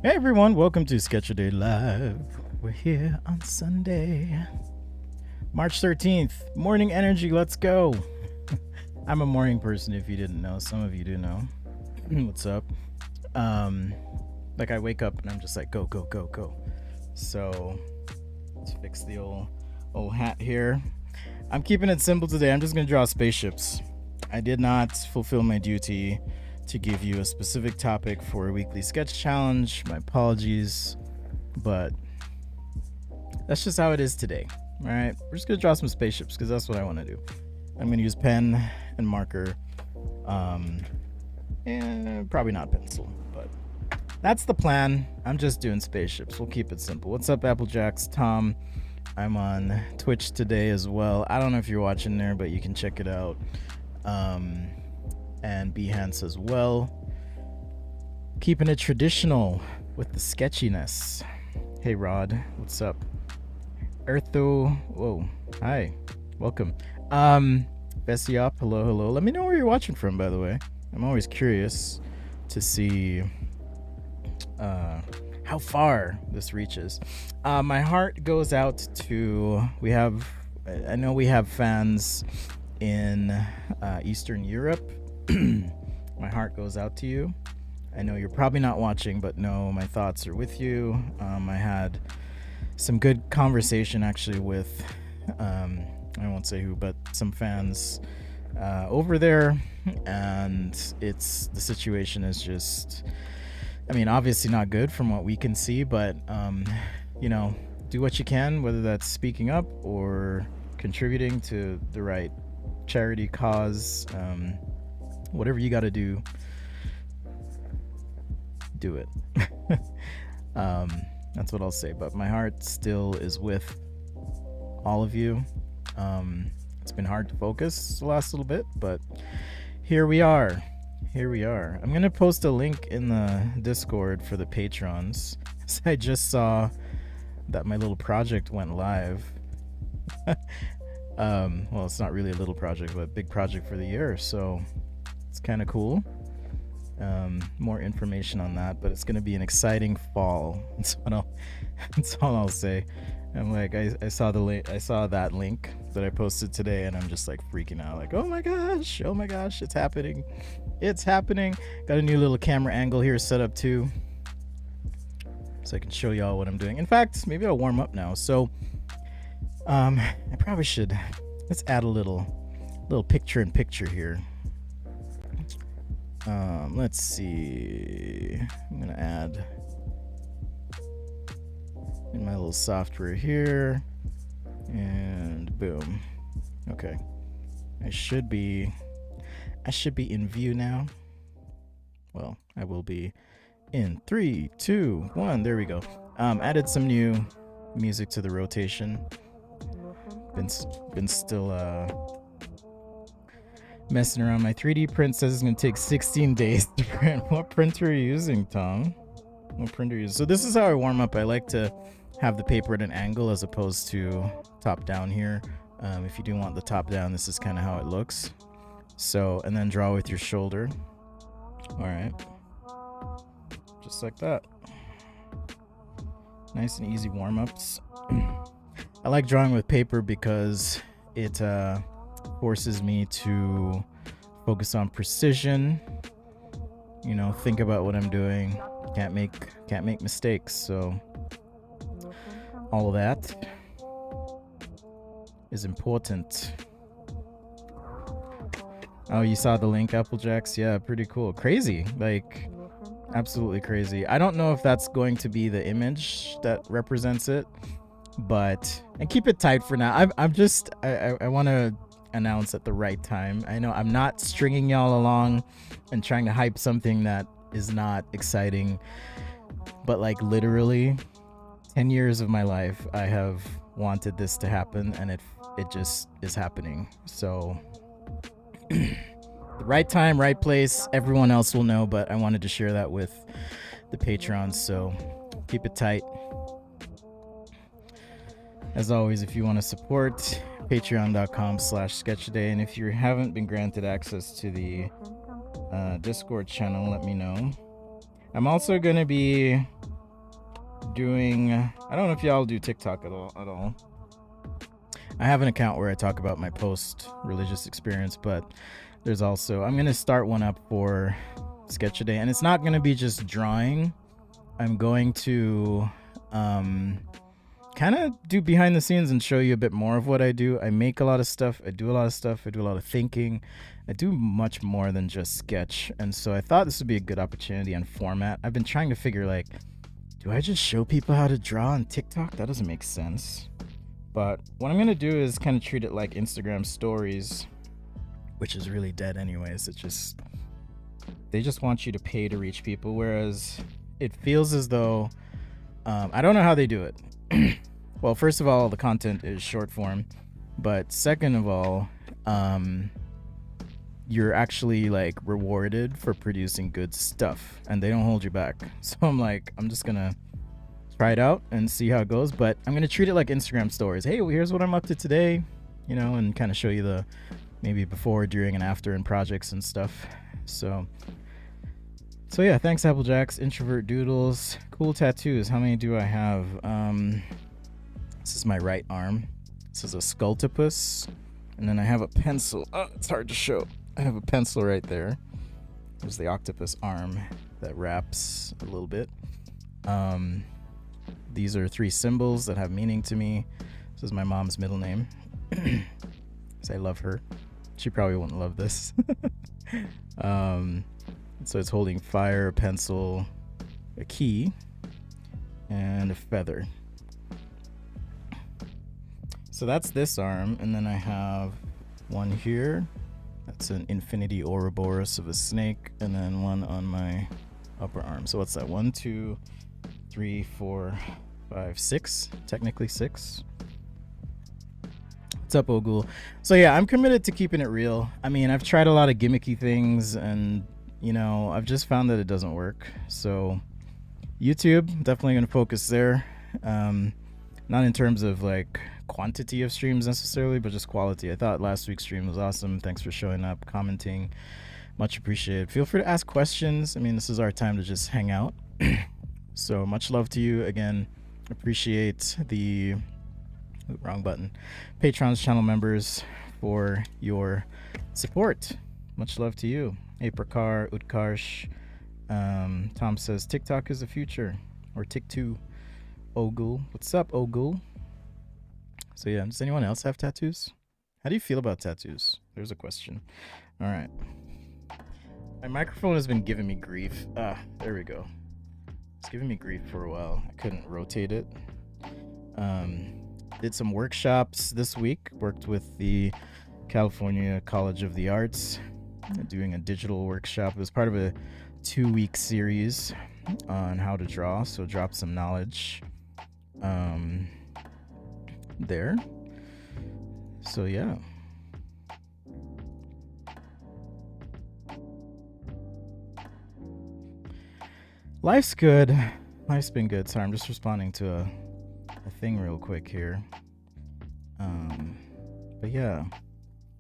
Hey everyone, welcome to Sketch-A-Day Live. We're here on Sunday, March 13th. Morning energy, let's go. I'm a morning person if you didn't know. Some of you do know. What's up? Like I wake up and I'm just like, go, go, go, go. So let's fix the old hat here. I'm keeping it simple today. I'm just gonna draw spaceships. I did not fulfill my duty to give you a specific topic for a weekly sketch challenge. My apologies, but that's just how it is today. All right, we're just gonna draw some spaceships because that's what I want to do. I'm gonna use pen and marker, and probably not pencil, but that's the plan. I'm just doing spaceships. We'll keep it simple. What's up, Applejacks? Tom, I'm on Twitch today as well. I don't know if you're watching there, but you can check it out. And Behance as well. Keeping it traditional with the sketchiness. Hey Rod, what's up? Eartho, whoa, hi, welcome. Bessiop, hello. Let me know where you're watching from, by the way. I'm always curious to see how far this reaches. My heart goes out to, I know we have fans in Eastern Europe. My heart goes out to you. I know you're probably not watching, but no, my thoughts are with you. I had some good conversation actually with I won't say who, but some fans over there, and the situation is just, I mean, obviously not good from what we can see, but you know, do what you can, whether that's speaking up or contributing to the right charity cause. Whatever you got to do it. That's what I'll say, but my heart still is with all of you. It's been hard to focus the last little bit, but here we are. I'm gonna post a link in the Discord for the patrons. I just saw that my little project went live. Well, it's not really a little project, but a big project for the year, so it's kind of cool. More information on that, but it's going to be an exciting fall. That's all I'll say. I'm like, I saw that link that I posted today, and I'm just like freaking out, like, oh my gosh, it's happening. Got a new little camera angle here set up too, so I can show y'all what I'm doing. In fact, maybe I'll warm up now. So I probably should, let's add a little picture here. Let's see. I'm gonna add in my little software here, and boom. Okay, I should be in view now. Well, I will be in 3, 2, 1. There we go. Added some new music to the rotation. Been still messing around. My 3D print says it's gonna take 16 days to print. What printer are you using, Tom? So this is how I warm up. I like to have the paper at an angle as opposed to top down here. If you do want the top down, this is kind of how it looks. So, and then draw with your shoulder. All right, just like that. Nice and easy warm-ups. I like drawing with paper because it forces me to focus on precision, you know, think about what I'm doing, can't make mistakes. So all of that is important. Oh, you saw the link, Applejacks? Yeah, pretty cool. Crazy, like absolutely crazy. I don't know if that's going to be the image that represents it, but and keep it tight for now. I want to announce at the right time. I know I'm not stringing y'all along and trying to hype something that is not exciting, but like literally 10 years of my life I have wanted this to happen, and it just is happening. So the right time, right place, everyone else will know, but I wanted to share that with the patrons, so keep it tight. As always, if you want to support, patreon.com/sketchaday, and if you haven't been granted access to the Discord channel, let me know. I'm also going to be doing. I don't know if y'all do TikTok at all. I have an account where I talk about my post-religious experience, but there's also I'm gonna start one up for Sketch a Day, and it's not gonna be just drawing. I'm going to kind of do behind the scenes and show you a bit more of what I do. I make a lot of stuff. I do a lot of stuff. I do a lot of thinking. I do much more than just sketch, and so I thought this would be a good opportunity and format. I've been trying to figure like, do I just show people how to draw on TikTok? That doesn't make sense. But what I'm gonna do is kind of treat it like Instagram stories, which is really dead anyways. They just want you to pay to reach people, whereas it feels as though I don't know how they do it. Well, first of all, the content is short form, but second of all, you're actually like rewarded for producing good stuff, and they don't hold you back. So I'm just gonna try it out and see how it goes, but I'm gonna treat it like Instagram stories. Hey, well, here's what I'm up to today, and kind of show you the maybe before, during, and after in projects and stuff. So yeah, thanks Applejacks, Introvert Doodles, cool tattoos. How many do I have? This is my right arm. This is a sculptopus, and then I have a pencil. Oh, it's hard to show. I have a pencil right there. There's the octopus arm that wraps a little bit. These are 3 symbols that have meaning to me. This is my mom's middle name, because I love her. She probably wouldn't love this. So it's holding fire, a pencil, a key, and a feather. So that's this arm, and then I have one here. That's an infinity Ouroboros of a snake, and then one on my upper arm. So what's that? 1, 2, 3, 4, 5, 6. Technically 6. What's up, Ogul? So yeah, I'm committed to keeping it real. I mean, I've tried a lot of gimmicky things, and I've just found that it doesn't work. So YouTube, definitely going to focus there. Not in terms of like quantity of streams necessarily, but just quality. I thought last week's stream was awesome. Thanks for showing up, commenting. Much appreciated. Feel free to ask questions. I mean, this is our time to just hang out. So much love to you. Again, appreciate the wrong button. Patrons, channel members for your support. Much love to you. Aprakar, Utkarsh. Tom says TikTok is the future, or Tik2. Ogul, what's up, Ogul? So yeah, does anyone else have tattoos? How do you feel about tattoos? There's a question. All right. My microphone has been giving me grief. There we go. It's giving me grief for a while. I couldn't rotate it. Did some workshops this week. Worked with the California College of the Arts, doing a digital workshop. It was part of a 2-week series on how to draw, so drop some knowledge there. So yeah. Life's good. Life's been good. Sorry, I'm just responding to a thing real quick here. But yeah,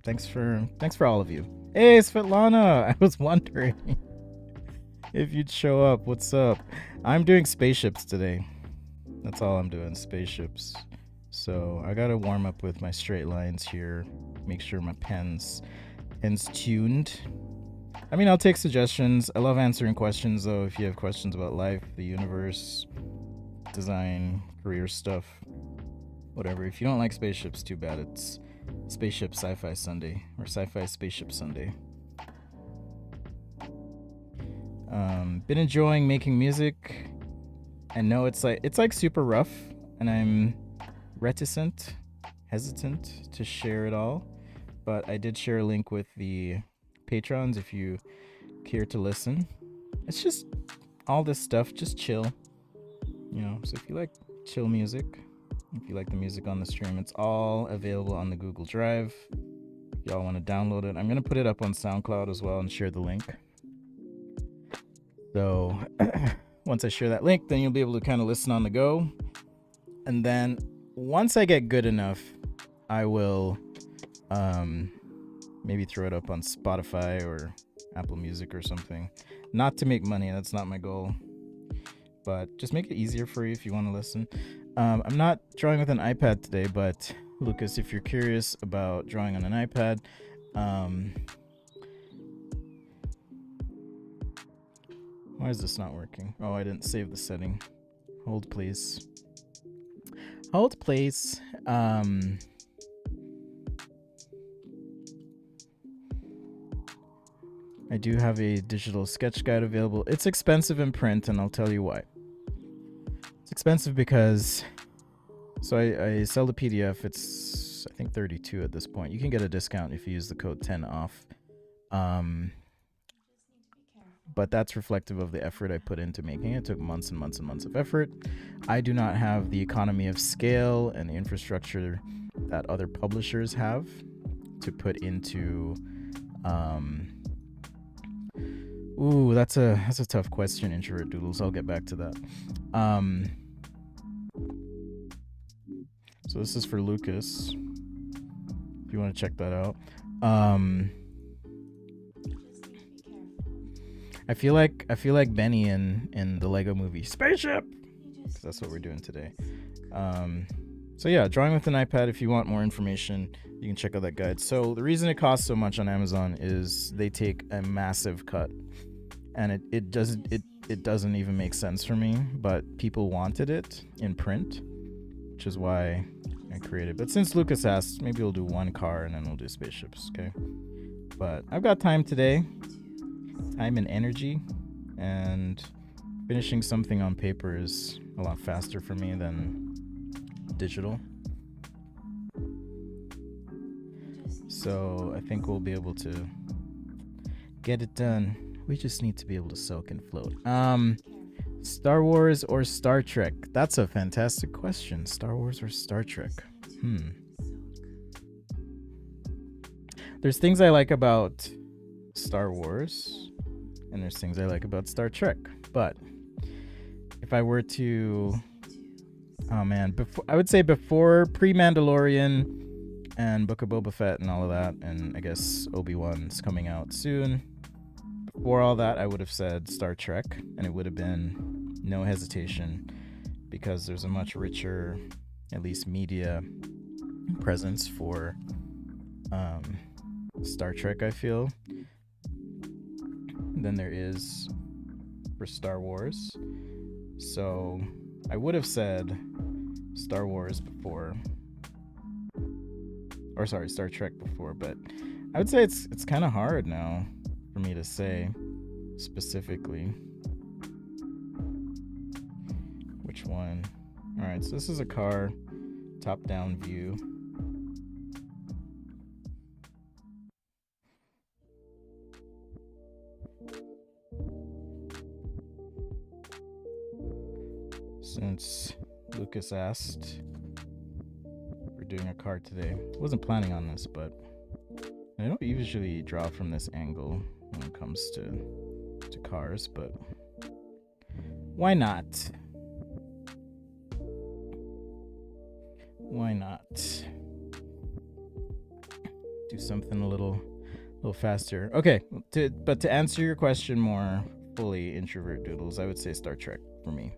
thanks for all of you. Hey, Svetlana, I was wondering if you'd show up. What's up? I'm doing spaceships today. That's all I'm doing, spaceships. So I gotta warm up with my straight lines here. Make sure my pen's tuned. I mean, I'll take suggestions. I love answering questions, though. If you have questions about life, the universe, design, career stuff, whatever. If you don't like spaceships, too bad. It's Spaceship Sci-fi Sunday, or Sci-fi Spaceship Sunday. Been enjoying making music. I know it's like super rough, and I'm hesitant to share it all, but I did share a link with the patrons if you care to listen. It's just all this stuff, just chill, so if you like chill music, if you like the music on the stream, it's all available on the Google Drive. If y'all want to download it, I'm going to put it up on SoundCloud as well and share the link. So once I share that link, then you'll be able to kind of listen on the go. And then once I get good enough, I will maybe throw it up on Spotify or Apple Music or something. Not to make money, that's not my goal. but just make it easier for you if you want to listen. I'm not drawing with an iPad today, but Lucas, if you're curious about drawing on an iPad, why is this not working? Oh, I didn't save the setting. Hold, please. Hold, please. I do have a digital sketch guide available. It's expensive in print, and I'll tell you why. It's expensive because, so I sell the PDF. It's, I think, $32 at this point. You can get a discount if you use the code 10OFF. But that's reflective of the effort I put into making it. It took months and months and months of effort. I do not have the economy of scale and the infrastructure that other publishers have to put into. Ooh, that's a tough question, Introvert Doodles. I'll get back to that. So this is for Lucas, if you want to check that out. I feel like Benny in the Lego movie Spaceship. That's what we're doing today. So yeah, drawing with an iPad. If you want more information, you can check out that guide. So the reason it costs so much on Amazon is they take a massive cut, and it doesn't even make sense for me. But people wanted it in print, which is why I created. But since Lucas asked, maybe we'll do one car and then we'll do spaceships. Okay. But I've got time today. Time and energy, and finishing something on paper is a lot faster for me than digital. So I think we'll be able to get it done. We just need to be able to soak and float. Star Wars or Star Trek? That's a fantastic question. Star Wars or Star Trek? There's things I like about Star Wars, and there's things I like about Star Trek. But if I were to, I would say before pre-Mandalorian and Book of Boba Fett and all of that, and I guess Obi-Wan's coming out soon. Before all that, I would have said Star Trek, and it would have been no hesitation, because there's a much richer, at least media presence for Star Trek, I feel, than there is for Star Wars. So I would have said Star Wars before, or sorry, Star Trek before, but I would say it's kind of hard now for me to say specifically which one. All right, so this is a car, top-down view. Since Lucas asked, we're doing a car today. I wasn't planning on this, but I don't usually draw from this angle when it comes to cars, but why not? Why not do something a little faster? Okay, but to answer your question more fully, Introvert Doodles, I would say Star Trek for me.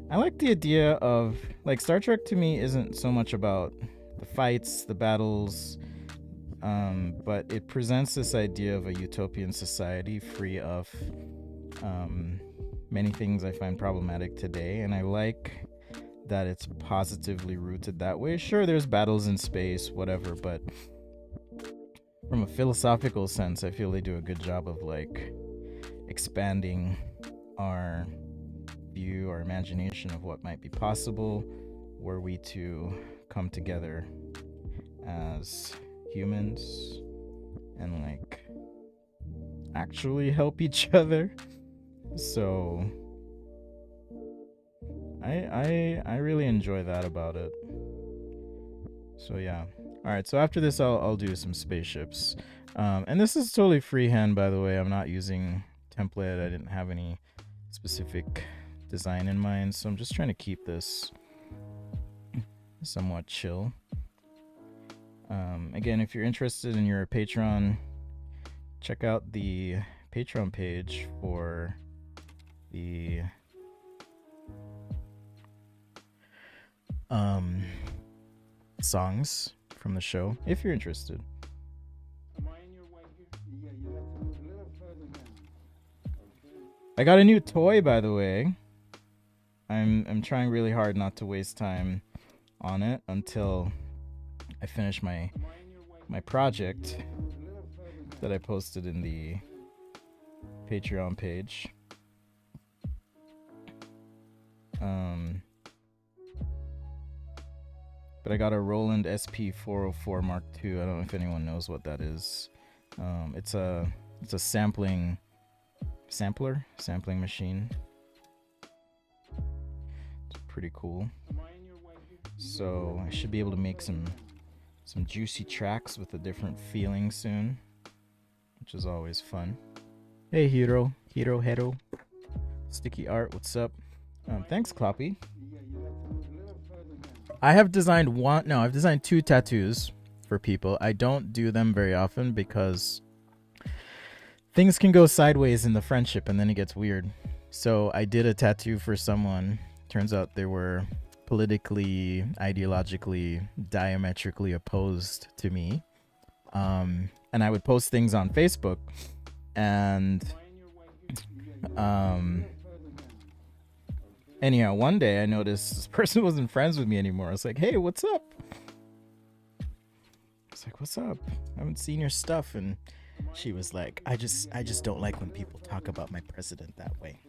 I like the idea of, like, Star Trek to me isn't so much about the fights, the battles, but it presents this idea of a utopian society free of many things I find problematic today, and I like that it's positively rooted that way. Sure, there's battles in space, whatever, but from a philosophical sense, I feel they do a good job of, like, expanding our view, our imagination of what might be possible were we to come together as humans and, like, actually help each other. So I really enjoy that about it. So yeah. All right, so after this I'll do some spaceships. And this is totally freehand, by the way. I'm not using template. I didn't have any specific design in mind, so I'm just trying to keep this somewhat chill. Again, if you're interested and you're a patron, check out the Patreon page for the um, songs from the show, if you're interested. I got a new toy, by the way. I'm trying really hard not to waste time on it until I finish my project that I posted in the Patreon page. But I got a Roland SP404 Mark II. I don't know if anyone knows what that is. It's a sampling machine. It's pretty cool. So I should be able to make some juicy tracks with a different feeling soon, which is always fun. Hey Hero. Sticky Art, what's up? Thanks, Kloppy. I've designed two tattoos for people. I don't do them very often because things can go sideways in the friendship and then it gets weird. So I did a tattoo for someone. Turns out they were politically, ideologically, diametrically opposed to me. And I would post things on Facebook, and anyhow, one day I noticed this person wasn't friends with me anymore. I was like, hey, what's up? I haven't seen your stuff. And she was like, I just don't like when people talk about my president that way.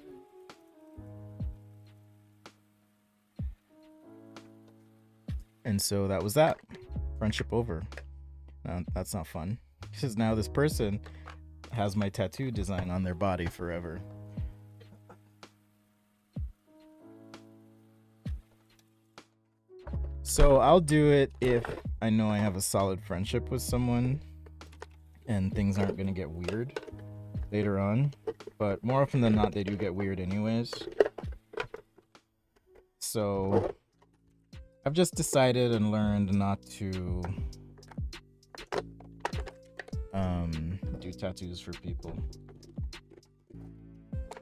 And so that was that. Friendship over. That's not fun. Because now this person has my tattoo design on their body forever. So I'll do it if I know I have a solid friendship with someone and things aren't going to get weird later on. But more often than not, they do get weird anyways. So I've just decided and learned not to do tattoos for people.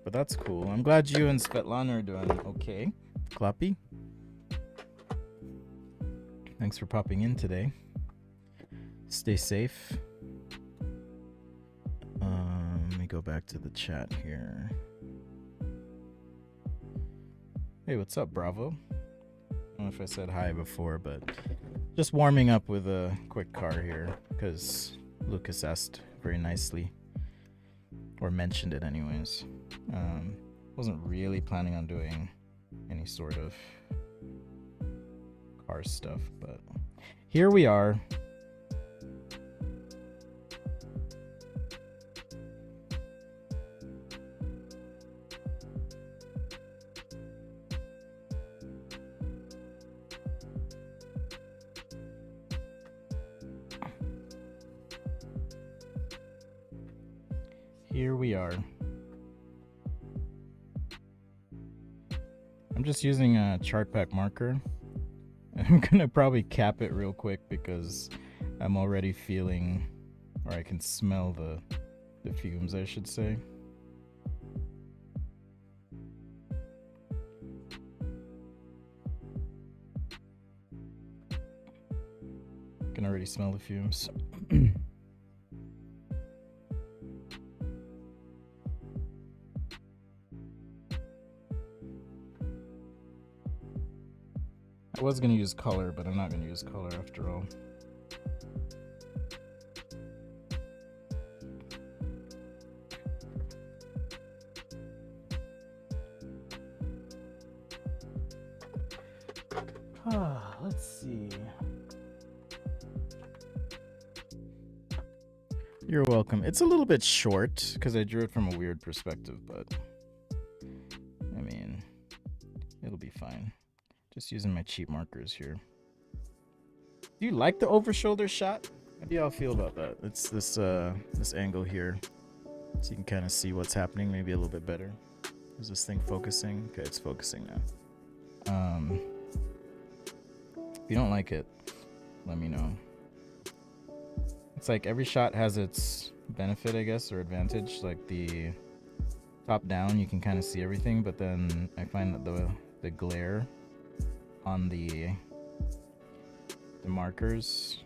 But that's cool. I'm glad you and Svetlana are doing okay. Kloppy, thanks for popping in today. Stay safe. Let me go back to the chat here. Hey, what's up, Bravo? I don't know if I said hi before, but just warming up with a quick car here because Lucas asked very nicely, or mentioned it anyways. Wasn't really planning on doing any sort of car stuff, but here we are. Here we are. I'm just using a chart pack marker. I'm gonna probably cap it real quick because I'm already feeling, or I can smell the fumes, I should say. Can already smell the fumes. I was going to use color, but I'm not going to use color after all. Let's see. You're welcome. It's a little bit short because I drew it from a weird perspective, but I mean, it'll be fine. Just using my cheap markers here. Do you like the over shoulder shot? How do y'all feel about that? It's this angle here, so you can kind of see what's happening maybe a little bit better. Is this thing focusing? Okay, it's focusing now. If you don't like it, let me know. It's like every shot has its benefit, I guess, or advantage. Like the top down, you can kind of see everything, but then I find that the glare on the the markers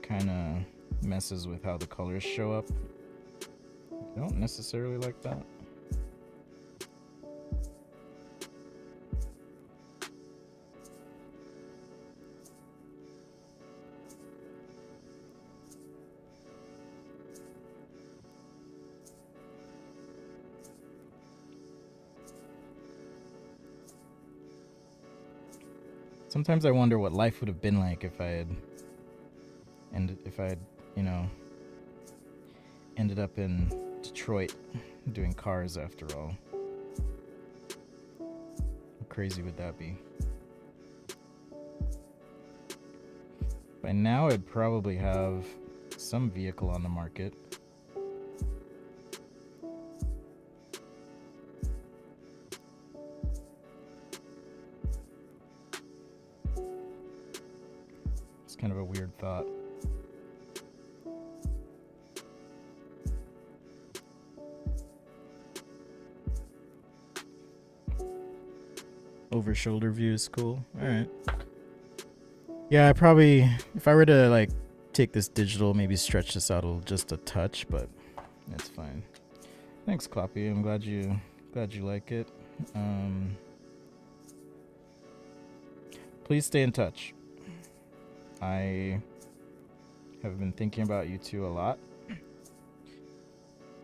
kind of messes with how the colors show up. I don't necessarily like that. Sometimes I wonder what life would have been like if I had you know, ended up in Detroit doing cars after all. How crazy would that be? By now I'd probably have some vehicle on the market. It's kind of a weird thought. Over shoulder view is cool. All right. Yeah, I probably, if I were to like take this digital, maybe stretch this out just a touch, but it's fine. Thanks, Kloppy. I'm glad you like it. Please stay in touch. I have been thinking about you two a lot.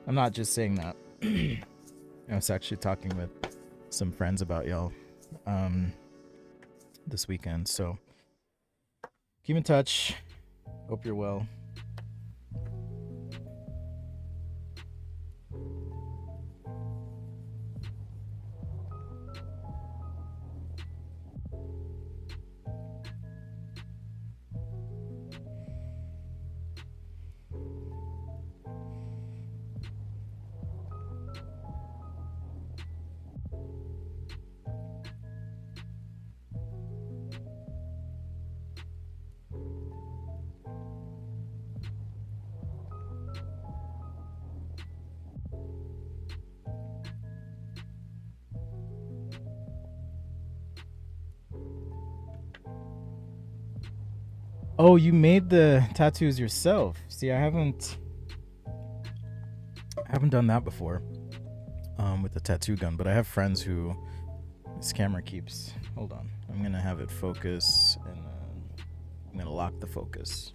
I'm not just saying that. I was actually talking with some friends about y'all this weekend, so keep in touch. Hope you're well. Oh, you made the tattoos yourself. See, I haven't done that before with the tattoo gun, but I have friends who this camera keeps. Hold on, I'm gonna have it focus, and I'm gonna lock the focus.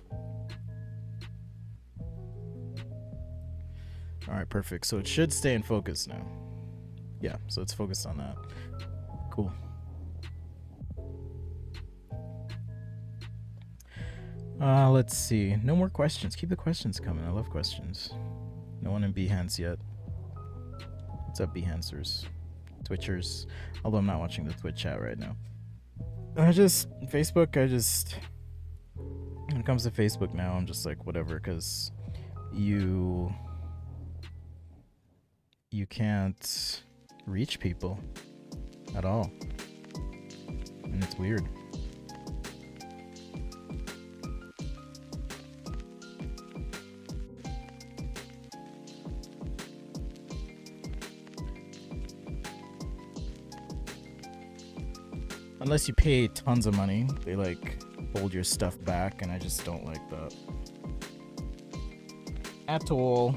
All right, perfect. So it should stay in focus now. Yeah, so it's focused on that. Cool. Let's see. No more questions. Keep the questions coming. I love questions. No one in Behance yet. What's up, Behancers? Twitchers. Although I'm not watching the Twitch chat right now. Facebook, when it comes to Facebook now, I'm just like, whatever, because you can't reach people at all. And it's weird. Unless you pay tons of money, they like hold your stuff back, and I just don't like that at all.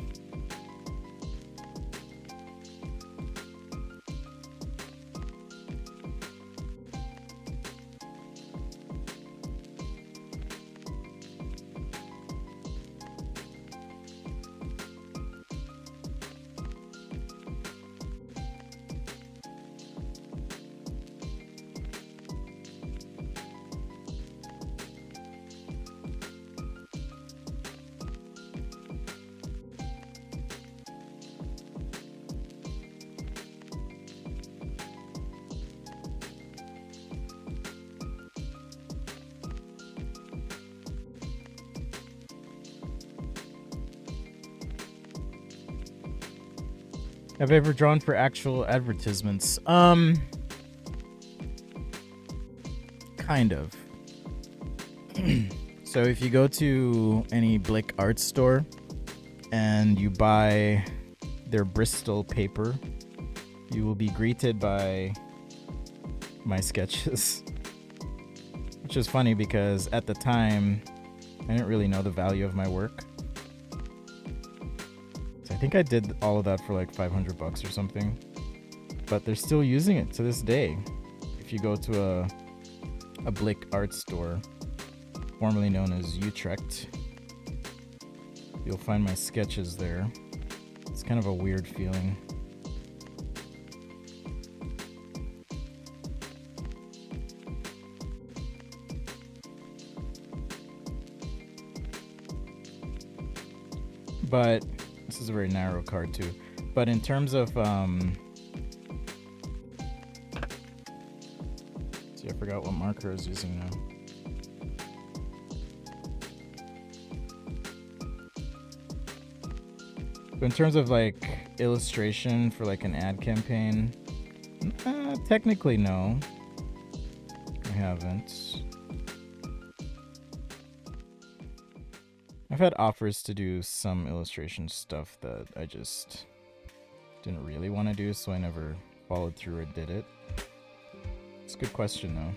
Have I ever drawn for actual advertisements? Kind of. So if you go to any Blick art store and you buy their Bristol paper, you will be greeted by my sketches which is funny because at the time I didn't really know the value of my work. So I think I did all of that for like $500 or something, but they're still using it to this day. If you go to a Blick art store, formerly known as Utrecht, you'll find my sketches there. It's kind of a weird feeling. But this is a very narrow card too. But in terms of see, I forgot what marker I was using now. But in terms of like illustration for like an ad campaign, technically no, I haven't. I've had offers to do some illustration stuff that I just didn't really want to do, so I never followed through or did it. It's a good question though.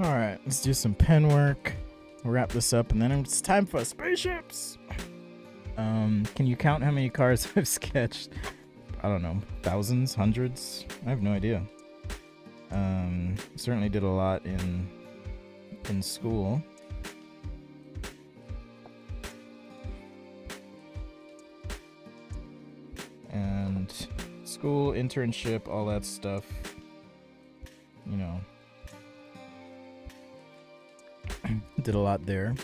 Alright, let's do some pen work. We'll wrap this up and then it's time for spaceships! Can you count how many cars I've sketched? I don't know, thousands, hundreds? I have no idea. Certainly did a lot in school. And school, internship, all that stuff. You know. Did a lot there.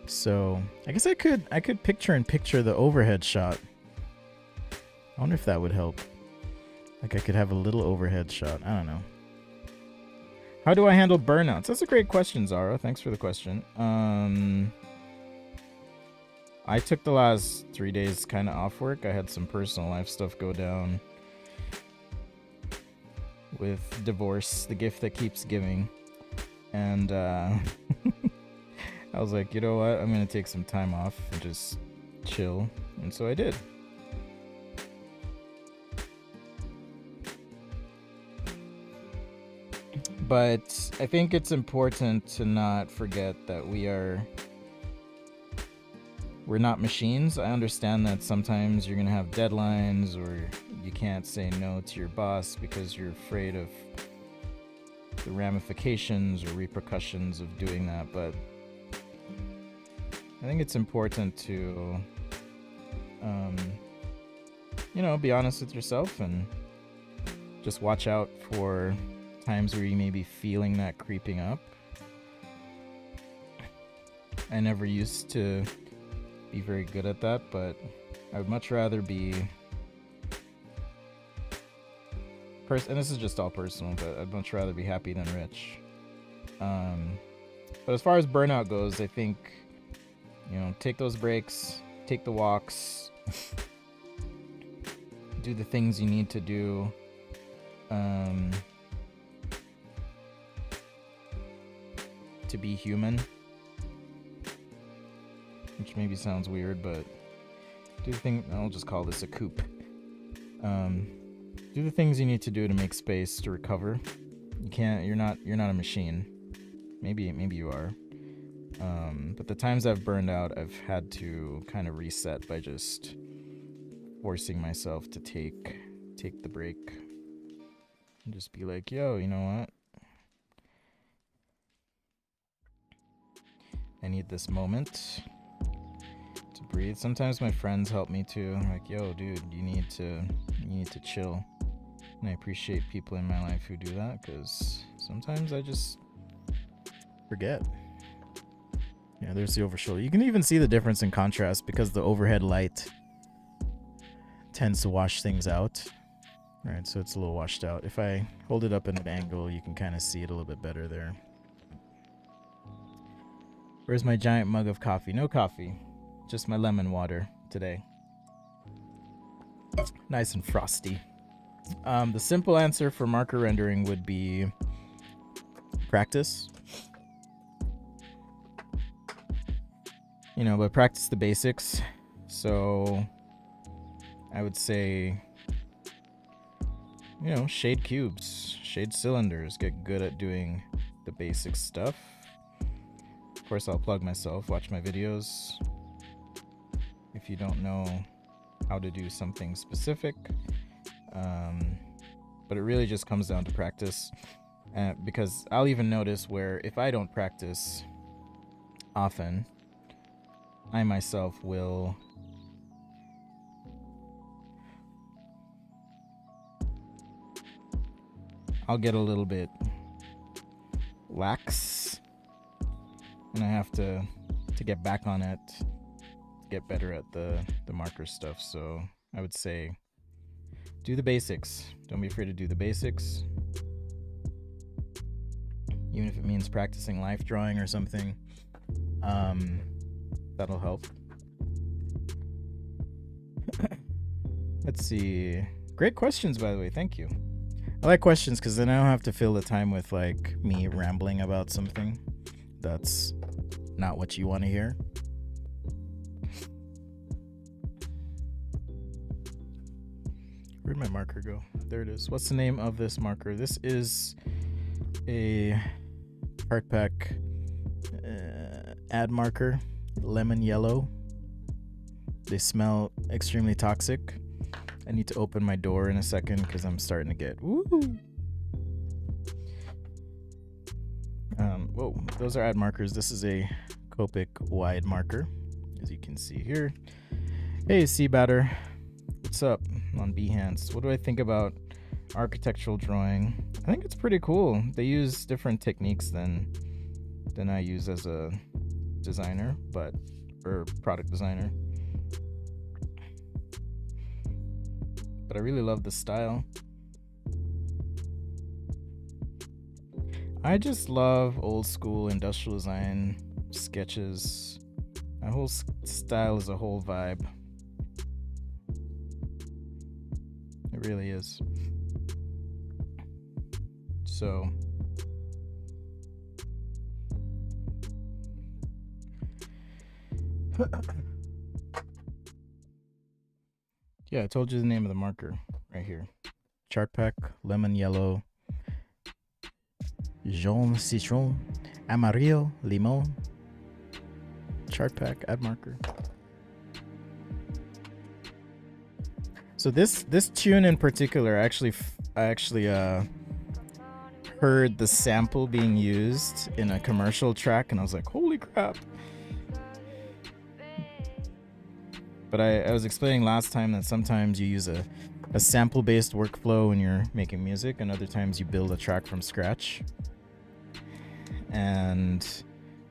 So I guess I could picture the overhead shot. I wonder if that would help. Like I could have a little overhead shot. I don't know. How do I handle burnouts? That's a great question, Zara. Thanks for the question. I took the last 3 days kind of off work. I had some personal life stuff go down with divorce, the gift that keeps giving. And I was like, you know what? I'm going to take some time off and just chill. And so I did. But I think it's important to not forget that we're not machines. I understand that sometimes you're going to have deadlines or you can't say no to your boss because you're afraid of the ramifications or repercussions of doing that, but I think it's important to be honest with yourself and just watch out for times where you may be feeling that creeping up. I never used to be very good at that, but I would much rather be and this is just all personal, but I'd much rather be happy than rich. But as far as burnout goes, I think, take those breaks, take the walks, do the things you need to do. To be human, which maybe sounds weird, but do the thing. I'll just call this a coupe. Do the things you need to do to make space to recover. You're not a machine. Maybe you are. But the times I've burned out, I've had to kind of reset by just forcing myself to take the break and just be like, yo, you know what? I need this moment to breathe. Sometimes my friends help me too. Like, yo, dude, you need to chill. And I appreciate people in my life who do that, because sometimes I just forget. Yeah, there's the over shoulder. You can even see the difference in contrast because the overhead light tends to wash things out. Right, so it's a little washed out. If I hold it up at an angle, you can kind of see it a little bit better there. Where's my giant mug of coffee? No coffee, just my lemon water today. Nice and frosty. The simple answer for marker rendering would be practice. but practice the basics. So I would say, shade cubes, shade cylinders, get good at doing the basic stuff. Of course, I'll plug myself, watch my videos. If you don't know how to do something specific, but it really just comes down to practice. Because I'll even notice where if I don't practice often, I myself I'll get a little bit lax, and I have to get back on it, get better at the marker stuff. So I would say do the basics. Don't be afraid to do the basics. Even if it means practicing life drawing or something, that'll help. Let's see. Great questions, by the way. Thank you. I like questions because then I don't have to fill the time with like me rambling about something that's not what you want to hear. Where'd my marker go? There it is. What's the name of this marker? This is a Art Pack ad marker, lemon yellow. They smell extremely toxic. I need to open my door in a second because I'm starting to get woo. Whoa, those are ad markers. This is a Copic wide marker, as you can see here. Hey, Sea Batter, what's up on Behance? What do I think about architectural drawing? I think it's pretty cool. They use different techniques than I use as a designer, or product designer. But I really love the style. I just love old school industrial design sketches. My whole style is a whole vibe. It really is. So yeah, I told you the name of the marker right here. Chart Pack, lemon yellow, jaune citron, amarillo limon. Chart Pack ad marker. So this tune in particular, I actually heard the sample being used in a commercial track, and I was like, holy crap. But I was explaining last time that sometimes you use a sample-based workflow when you're making music, and other times you build a track from scratch. And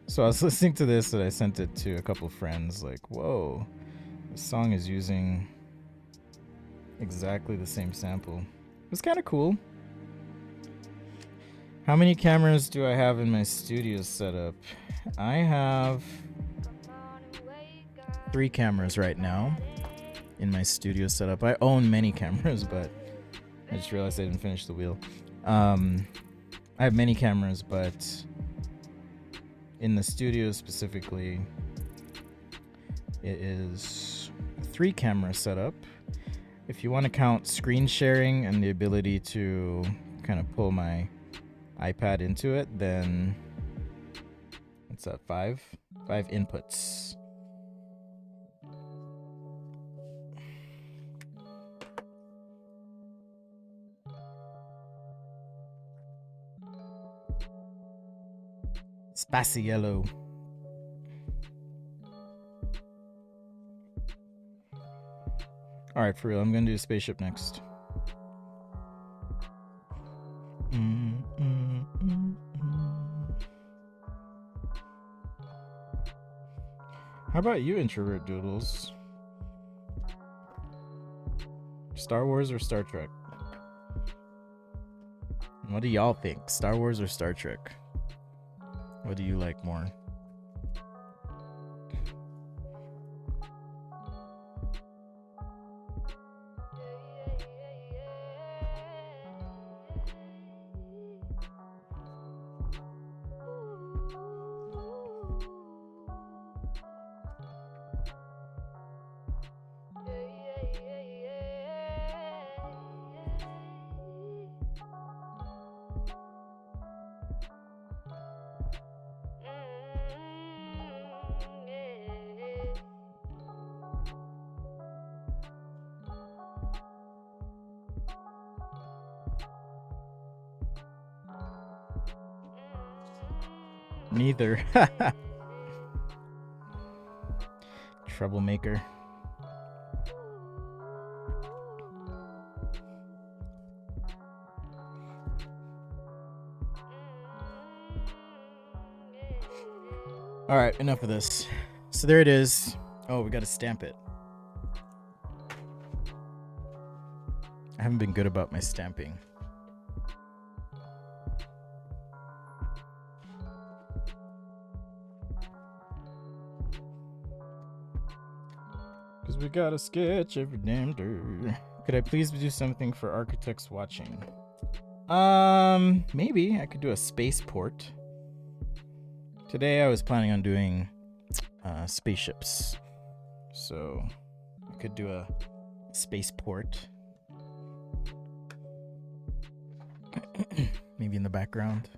so I was listening to this, and I sent it to a couple friends, like, whoa, this song is using exactly the same sample. It was kind of cool. How many cameras do I have in my studio setup? I have 3 cameras right now in my studio setup. I own many cameras, but I just realized I didn't finish the wheel. I have many cameras, but in the studio specifically, it is a 3 camera setup. If you want to count screen sharing and the ability to kind of pull my iPad into it, then it's at 5 inputs. Spicy yellow. All right, for real, I'm gonna do a spaceship next. How about you, introvert doodles? Star Wars or Star Trek? What do y'all think? Star Wars or Star Trek? What do you like more? Neither. Troublemaker. All right, enough of this. So there it is. Oh, we got to stamp it. I haven't been good about my stamping. Because we got to sketch every damn day. Could I please do something for architects watching? Maybe I could do a spaceport. Today I was planning on doing spaceships. So I could do a spaceport. Maybe in the background.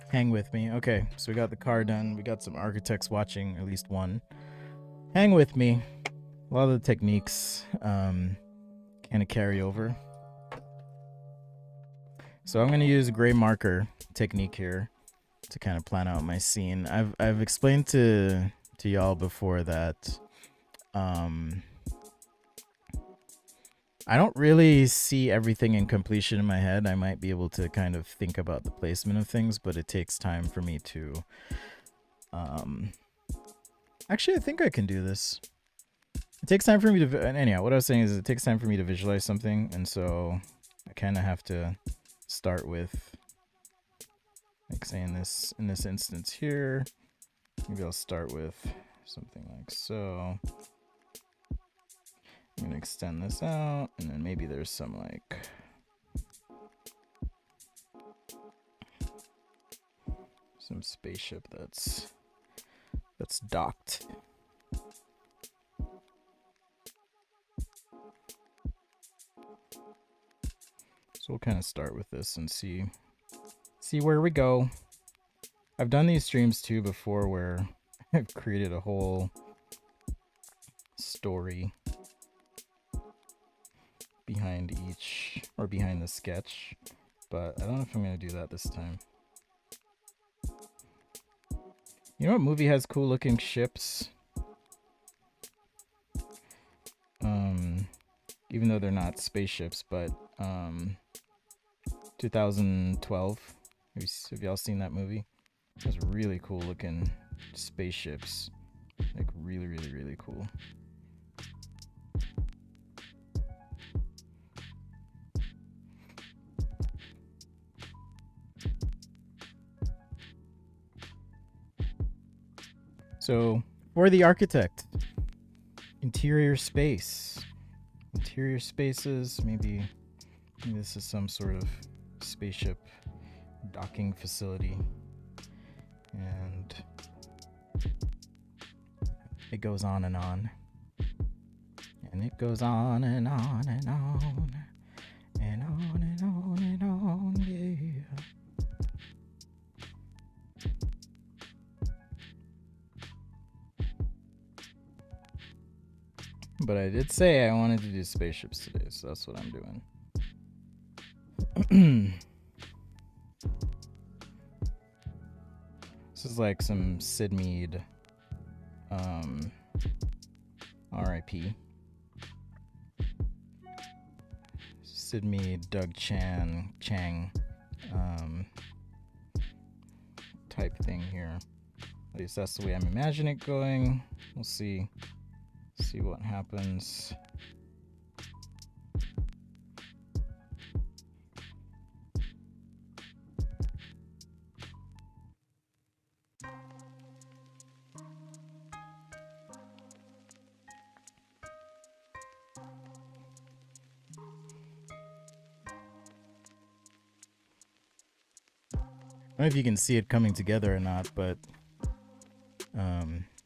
Hang with me. Okay, so we got the car done. We got some architects watching, at least one. Hang with me. A lot of the techniques kind of carry over. So I'm going to use a gray marker technique here to kind of plan out my scene. I've explained to y'all before that I don't really see everything in completion in my head. I might be able to kind of think about the placement of things, but it takes time for me to actually I think I can do this. It takes time for me to anyhow, what I was saying is it takes time for me to visualize something, and so I kind of have to start with, like, say in this instance here, maybe I'll start with something like so. I'm gonna extend this out, and then maybe there's some like some spaceship that's docked. So we'll kind of start with this and see where we go. I've done these streams too before where I've created a whole story behind each, or behind the sketch, but I don't know if I'm going to do that this time. You know what movie has cool looking ships? Even though they're not spaceships, but 2012. Have y'all seen that movie? It has really cool looking spaceships. Like really, really, really cool. So, for the architect, interior space. Interior spaces, maybe this is some sort of spaceship docking facility. And it goes on and on. And it goes on and on and on. And on and on and on, yeah. But I did say I wanted to do spaceships today, so that's what I'm doing. This is like some Sid Mead, R.I.P. Sid Mead, Doug Chang, type thing here. At least that's the way I'm imagining it going. We'll see what happens. I don't know if you can see it coming together or not, but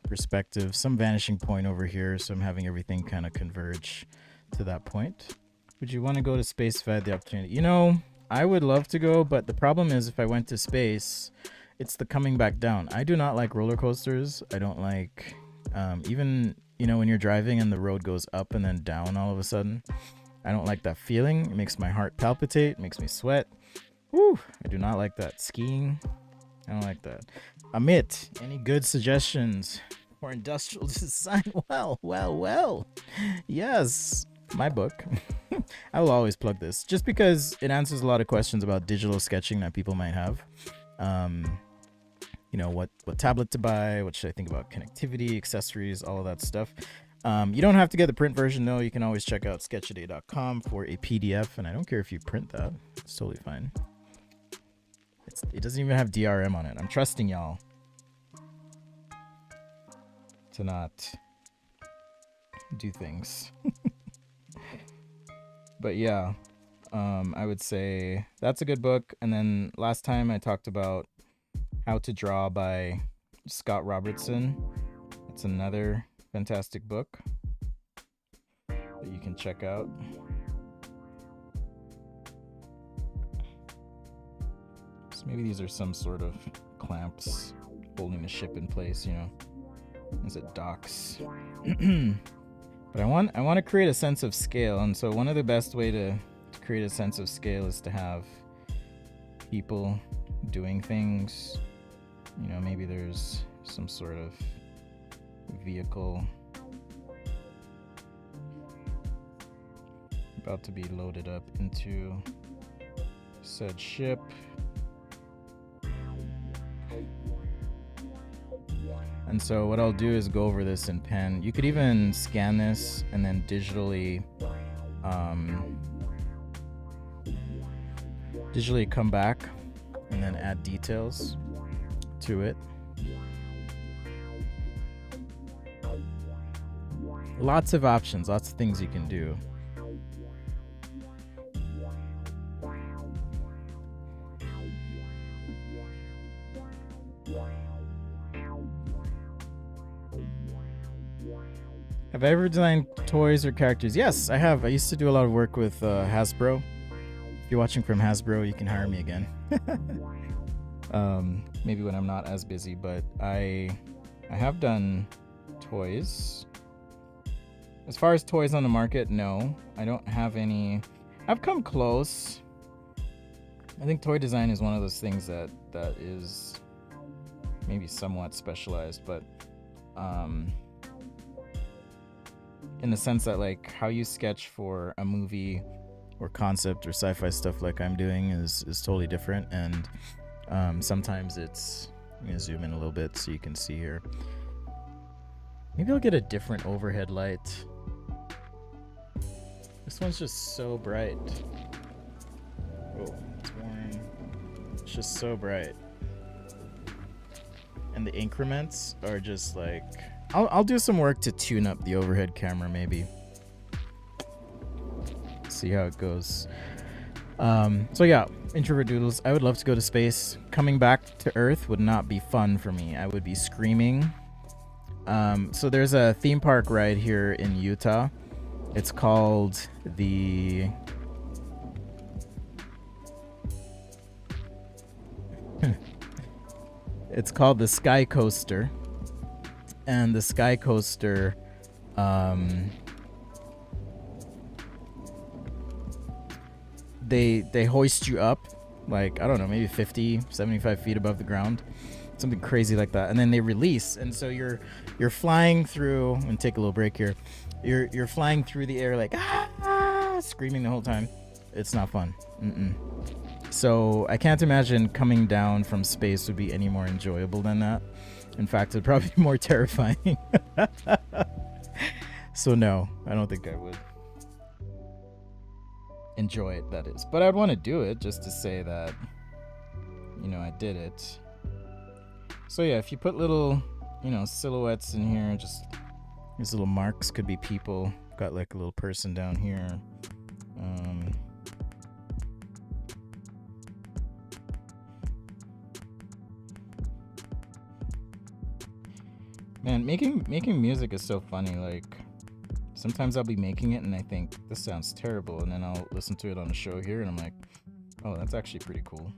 perspective, some vanishing point over here, so I'm having everything kind of converge to that point. Would you want to go to space if I had the opportunity? You know, I would love to go, but the problem is if I went to space, it's the coming back down. I do not like roller coasters. I don't like even, you know, when you're driving and the road goes up and then down all of a sudden. I don't like that feeling. It makes my heart palpitate, it makes me sweat. Woo! I do not like that. Skiing, I don't like that. Amit, any good suggestions for industrial design? Well. Yes, my book. I will always plug this just because it answers a lot of questions about digital sketching that people might have. What tablet to buy, what should I think about connectivity, accessories, all of that stuff. You don't have to get the print version though. You can always check out sketchaday.com for a PDF, and I don't care if you print that. It's totally fine. It doesn't even have DRM on it. I'm trusting y'all to not do things. But yeah, I would say that's a good book. And then last time I talked about How to Draw by Scott Robertson. It's another fantastic book that you can check out. So maybe these are some sort of clamps holding the ship in place, Is it docks? But I want to create a sense of scale, and so one of the best way to create a sense of scale is to have people doing things. Maybe there's some sort of vehicle about to be loaded up into said ship. And so what I'll do is go over this in pen. You could even scan this and then digitally come back and then add details to it. Lots of options, lots of things you can do. Have I ever designed toys or characters? Yes, I have. I used to do a lot of work with Hasbro. If you're watching from Hasbro, you can hire me again. Maybe when I'm not as busy, but I have done toys. As far as toys on the market, no. I don't have any. I've come close. I think toy design is one of those things that is maybe somewhat specialized, but in the sense that like how you sketch for a movie or concept or sci-fi stuff like I'm doing is totally different, and sometimes it's, I'm gonna zoom in a little bit so you can see here. Maybe I'll get a different overhead light. This one's just so bright. Oh, it's warm. It's just so bright. And the increments are just like, I'll do some work to tune up the overhead camera maybe. See how it goes. So yeah, introvert doodles. I would love to go to space. Coming back to Earth would not be fun for me. I would be screaming. So there's a theme park right here in Utah. It's called the it's called the Sky Coaster. And the Sky Coaster they hoist you up like, I don't know, maybe 50, 75 feet above the ground, something crazy like that, and then they release, and so you're flying through, and take a little break here, you're flying through the air like screaming the whole time. It's not fun. So I can't imagine coming down from space would be any more enjoyable than that. In fact, it'd probably be more terrifying. So no, I don't think I would enjoy it, that is. But I'd want to do it just to say that, I did it. So yeah, if you put little, silhouettes in here, just these little marks, could be people. Got like a little person down here. Man, making music is so funny. Like, sometimes I'll be making it and I think this sounds terrible, and then I'll listen to it on a show here and I'm like, oh, that's actually pretty cool.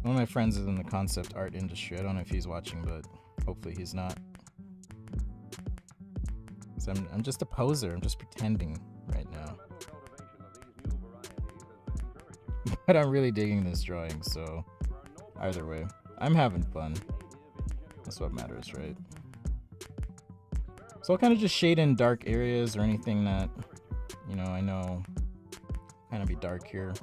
One of my friends is in the concept art industry. I don't know if he's watching, but hopefully he's not. So I'm just a poser. I'm just pretending right now. But I'm really digging this drawing, so either way, I'm having fun. That's what matters, right? So I'll kind of just shade in dark areas or anything that, you know, I know kind of be dark here.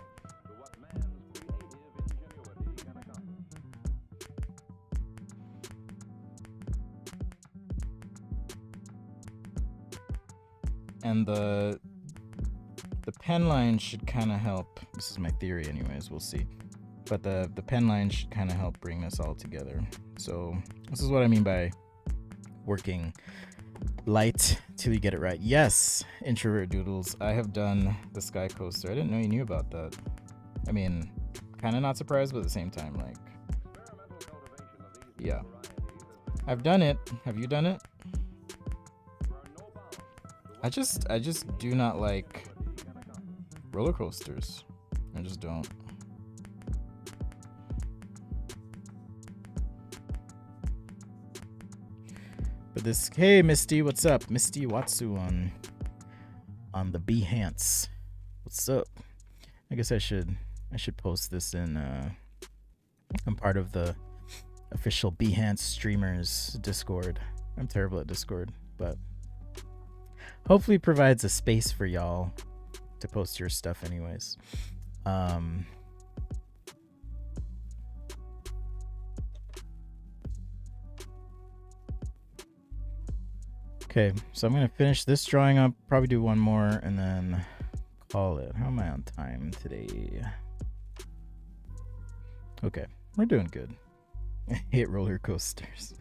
And the pen line should kind of help. This is my theory anyways, we'll see. But the pen line should kind of help bring this all together. So this is what I mean by working light till you get it right. Yes, introvert doodles, I have done the sky coaster. I didn't know you knew about that. I mean, kind of not surprised, but at the same time, like, yeah, I've done it. Have you done it? I just do not like roller coasters. I just don't. But this, hey Misty, what's up? Misty Watsu on the Behance. What's up? I guess I should post this in I'm part of the official Behance streamers Discord. I'm terrible at Discord, but hopefully it provides a space for y'all to post your stuff anyways. Okay, so I'm gonna finish this drawing up, probably do one more, and then call it. How am I on time today? Okay, we're doing good. I hate roller coasters.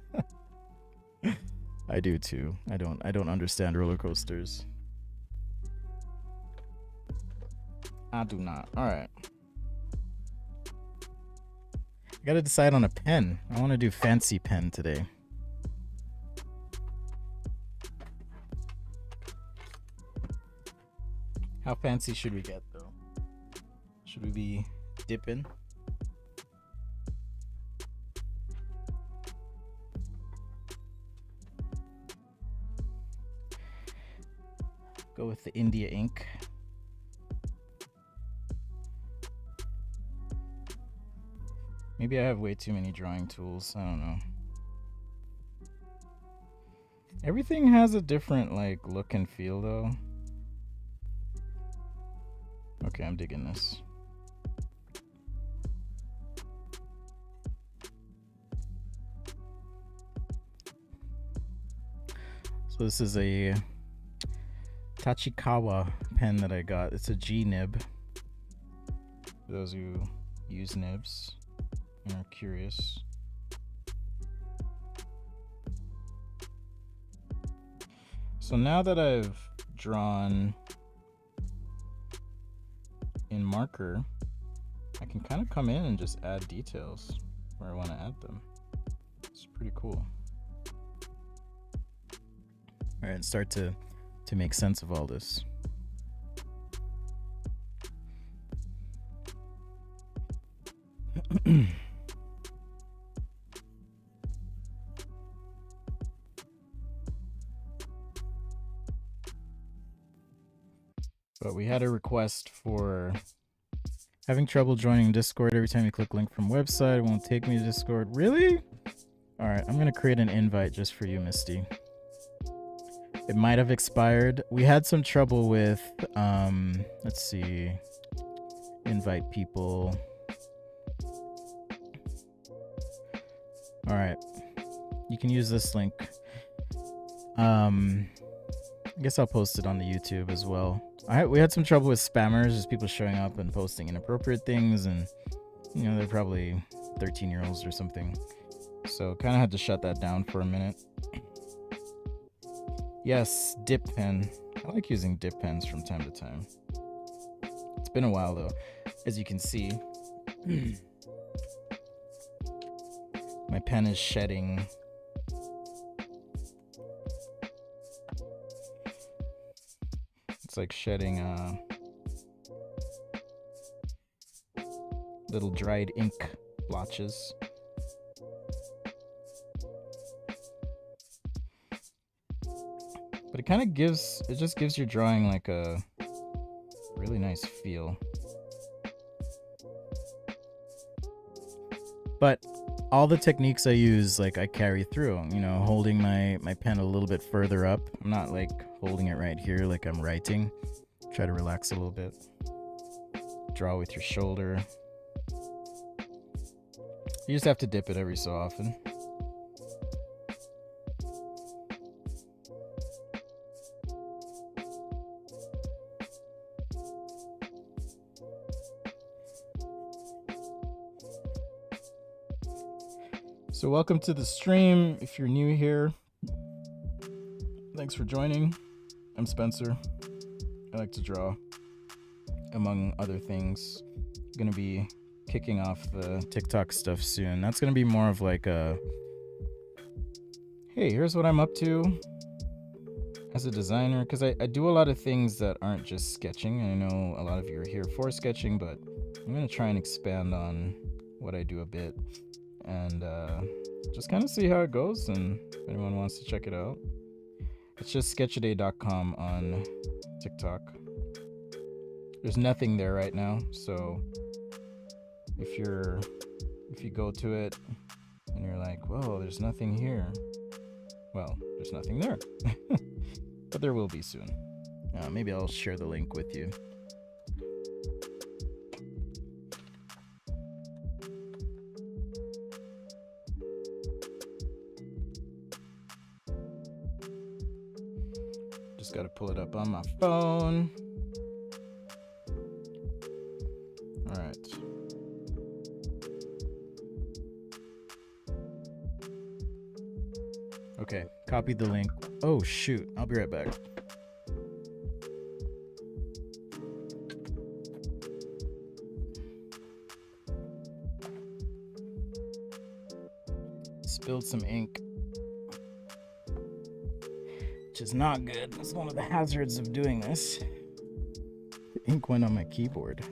I do too. I don't understand roller coasters. I do not. All right. I gotta decide on a pen. I want to do fancy pen today. How fancy should we get though? Should we be dipping? Go with the India ink. Maybe I have way too many drawing tools. I don't know. Everything has a different like look and feel though. Okay, I'm digging this. So this is a Tachikawa pen that I got. It's a G nib. For those who use nibs and are curious. So now that I've drawn in marker, I can kind of come in and just add details where I want to add them. It's pretty cool. All right, and start to make sense of all this. But we had a request for having trouble joining Discord. Every time you click link from website, it won't take me to Discord. Really? All right, I'm gonna create an invite just for you, Misty. It might have expired. We had some trouble with, let's see, invite people. All right, you can use this link. I guess I'll post it on the YouTube as well. We had some trouble with spammers, just people showing up and posting inappropriate things, and you know, they're probably 13-year-olds or something. So kind of had to shut that down for a minute. Yes, dip pen. I like using dip pens from time to time. It's been a while though. As you can see, my pen is shedding. It's like shedding little dried ink blotches. But it kind of just gives your drawing like a really nice feel. But all the techniques I use, like I carry through, you know, holding my pen a little bit further up. I'm not like holding it right here like I'm writing. Try to relax a little bit. Draw with your shoulder. You just have to dip it every so often. So welcome to the stream. If you're new here, thanks for joining. I'm Spencer. I like to draw, among other things. I'm gonna be kicking off the TikTok stuff soon. That's gonna be more of like a, hey, here's what I'm up to as a designer, because I do a lot of things that aren't just sketching. I know a lot of you are here for sketching, but I'm gonna try and expand on what I do a bit, and just kind of see how it goes. And if anyone wants to check it out, it's just sketchaday.com on TikTok. There's nothing there right now, so if you go to it and you're like, whoa, there's nothing here, well, there's nothing there. But there will be soon. Maybe I'll share the link with you. Just got to pull it up on my phone. All right. Okay, copy the link. Oh shoot, I'll be right back. Spilled some ink, which is not good. That's one of the hazards of doing this. The ink went on my keyboard.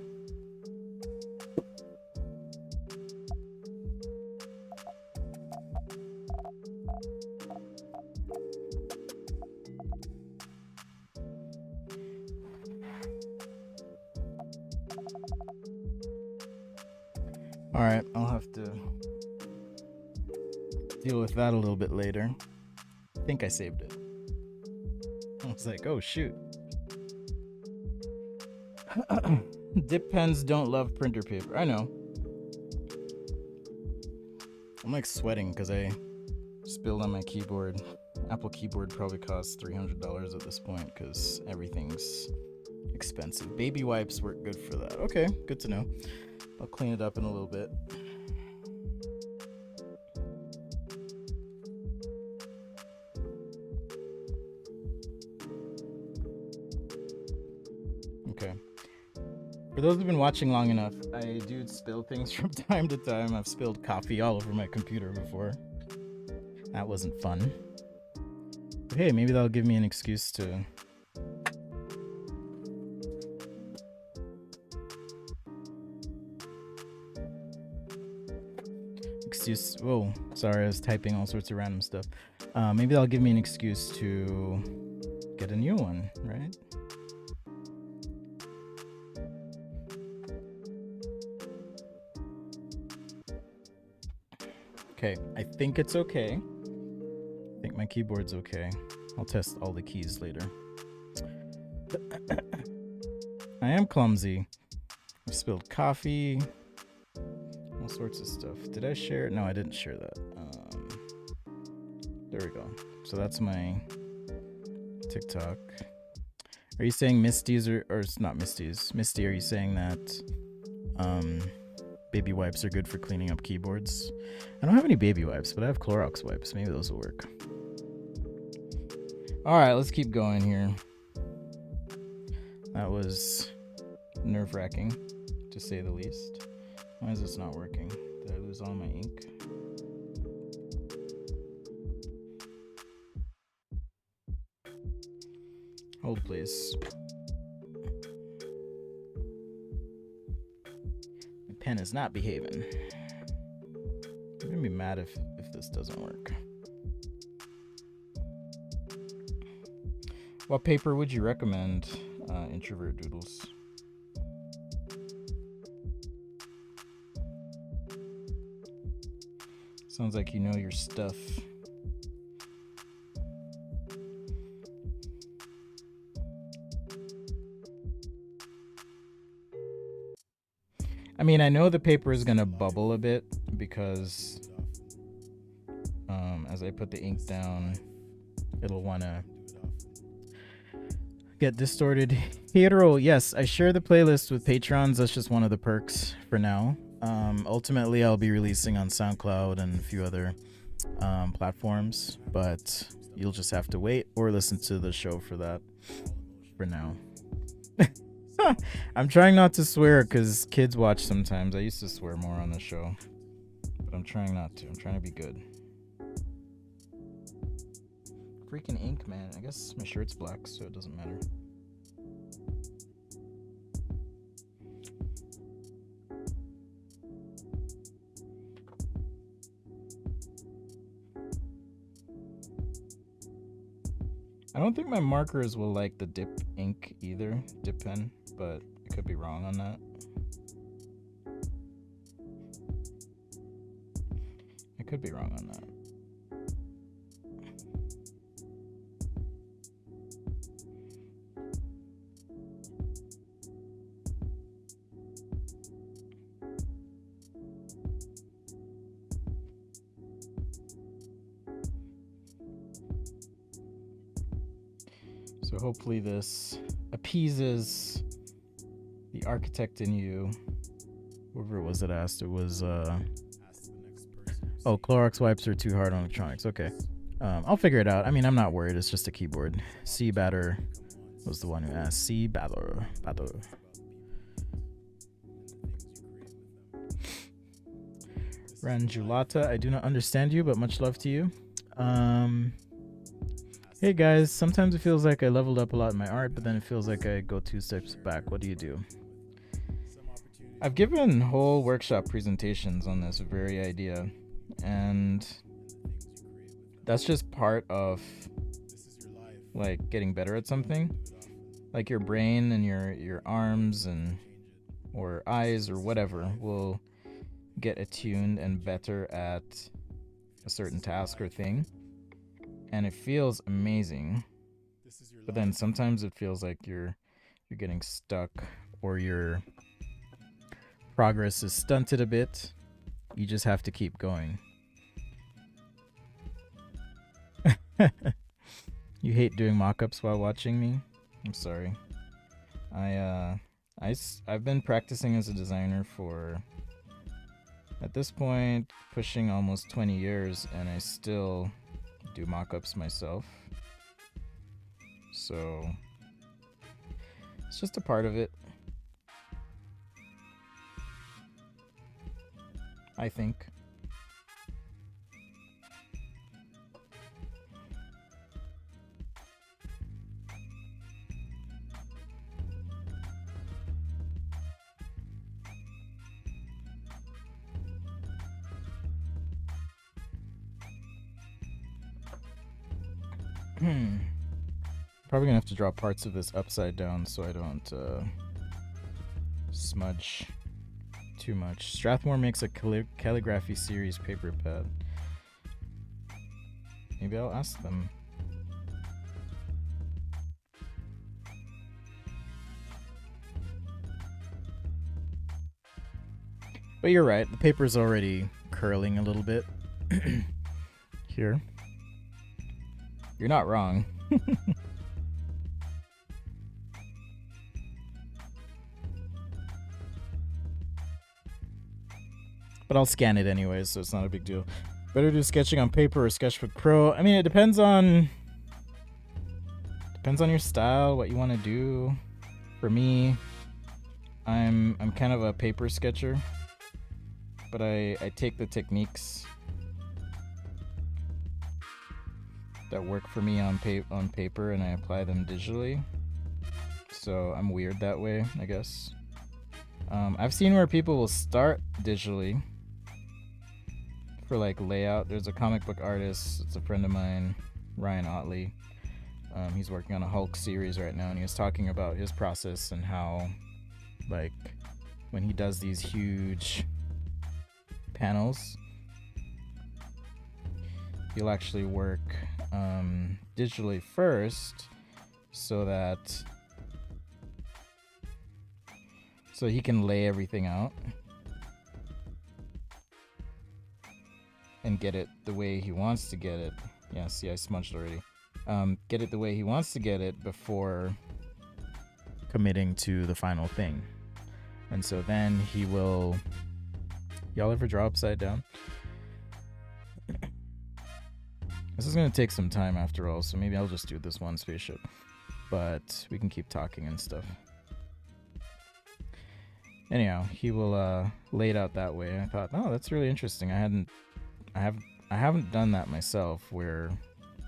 All right, I'll have to deal with that a little bit later. I think I saved it. I was like, oh shoot. Dip pens don't love printer paper. I know. I'm like sweating because I spilled on my keyboard. Apple keyboard probably costs $300 at this point because everything's expensive. Baby wipes work good for that. Okay, good to know. I'll clean it up in a little bit. Okay. For those who've been watching long enough, I do spill things from time to time. I've spilled coffee all over my computer before. That wasn't fun. But hey, maybe that'll give me an excuse to whoa, sorry, I was typing all sorts of random stuff. Maybe that'll give me an excuse to get a new one, right? Okay, I think it's okay. I think my keyboard's okay. I'll test all the keys later. I am clumsy. I've spilled coffee. All sorts of stuff. Did I share it? No, I didn't share that. There we go. So that's my TikTok. Are you saying Misty's or it's not Misty's? Misty, are you saying that baby wipes are good for cleaning up keyboards? I don't have any baby wipes, but I have Clorox wipes. Maybe those will work. All right, let's keep going here. That was nerve-wracking, to say the least. Why is this not working? Did I lose all my ink? Hold, please. My pen is not behaving. I'm gonna be mad if this doesn't work. What paper would you recommend, Introvert Doodles? Sounds like you know your stuff. I mean, I know the paper is gonna bubble a bit because as I put the ink down, it'll wanna get distorted. Hero, yes, I share the playlist with patrons. That's just one of the perks for now. Ultimately, I'll be releasing on SoundCloud and a few other platforms, but you'll just have to wait or listen to the show for that for now. I'm trying not to swear because kids watch sometimes. I used to swear more on the show, but I'm trying not to. I'm trying to be good. Freaking ink, man. I guess my shirt's black, so it doesn't matter. I don't think my markers will like the dip ink either, dip pen, but I could be wrong on that. I could be wrong on that. So hopefully this appeases the architect in you. Whoever it was that asked, it was oh, Clorox wipes are too hard on electronics. Okay. I'll figure it out. I mean, I'm not worried. It's just a keyboard. C Batter was the one who asked. C Batter. Ranjulata, I do not understand you, but much love to you. Hey guys, sometimes it feels like I leveled up a lot in my art, but then it feels like I go 2 steps back. What do you do? I've given whole workshop presentations on this very idea, and that's just part of like getting better at something. Like your brain and your arms and or eyes or whatever will get attuned and better at a certain task or thing. And it feels amazing, but then sometimes it feels like you're getting stuck or your progress is stunted a bit. You just have to keep going. You hate doing mock-ups while watching me? I'm sorry. I've been practicing as a designer for, at this point, pushing almost 20 years, and I still do mock-ups myself, so it's just a part of it, I think. Probably gonna have to draw parts of this upside down so I don't smudge too much. Strathmore makes a calligraphy series paper pad. Maybe I'll ask them. But you're right, the paper's already curling a little bit here. You're not wrong. But I'll scan it anyways, so it's not a big deal. Better do sketching on paper or Sketchbook Pro. I mean, it depends on your style, what you want to do. For me, I'm kind of a paper sketcher, but I take the techniques that work for me on paper and I apply them digitally. So I'm weird that way, I guess. I've seen where people will start digitally for like layout. There's a comic book artist, it's a friend of mine, Ryan Otley. He's working on a Hulk series right now, and he was talking about his process and how, like, when he does these huge panels, he'll actually work digitally first, so he can lay everything out and get it the way he wants to get it. Yeah, see, I smudged already. Get it the way he wants to get it before committing to the final thing. And so then he will... Y'all ever draw upside down? This is going to take some time after all, so maybe I'll just do this one spaceship. But we can keep talking and stuff. Anyhow, he will lay it out that way. I thought, oh, that's really interesting. I haven't done that myself, where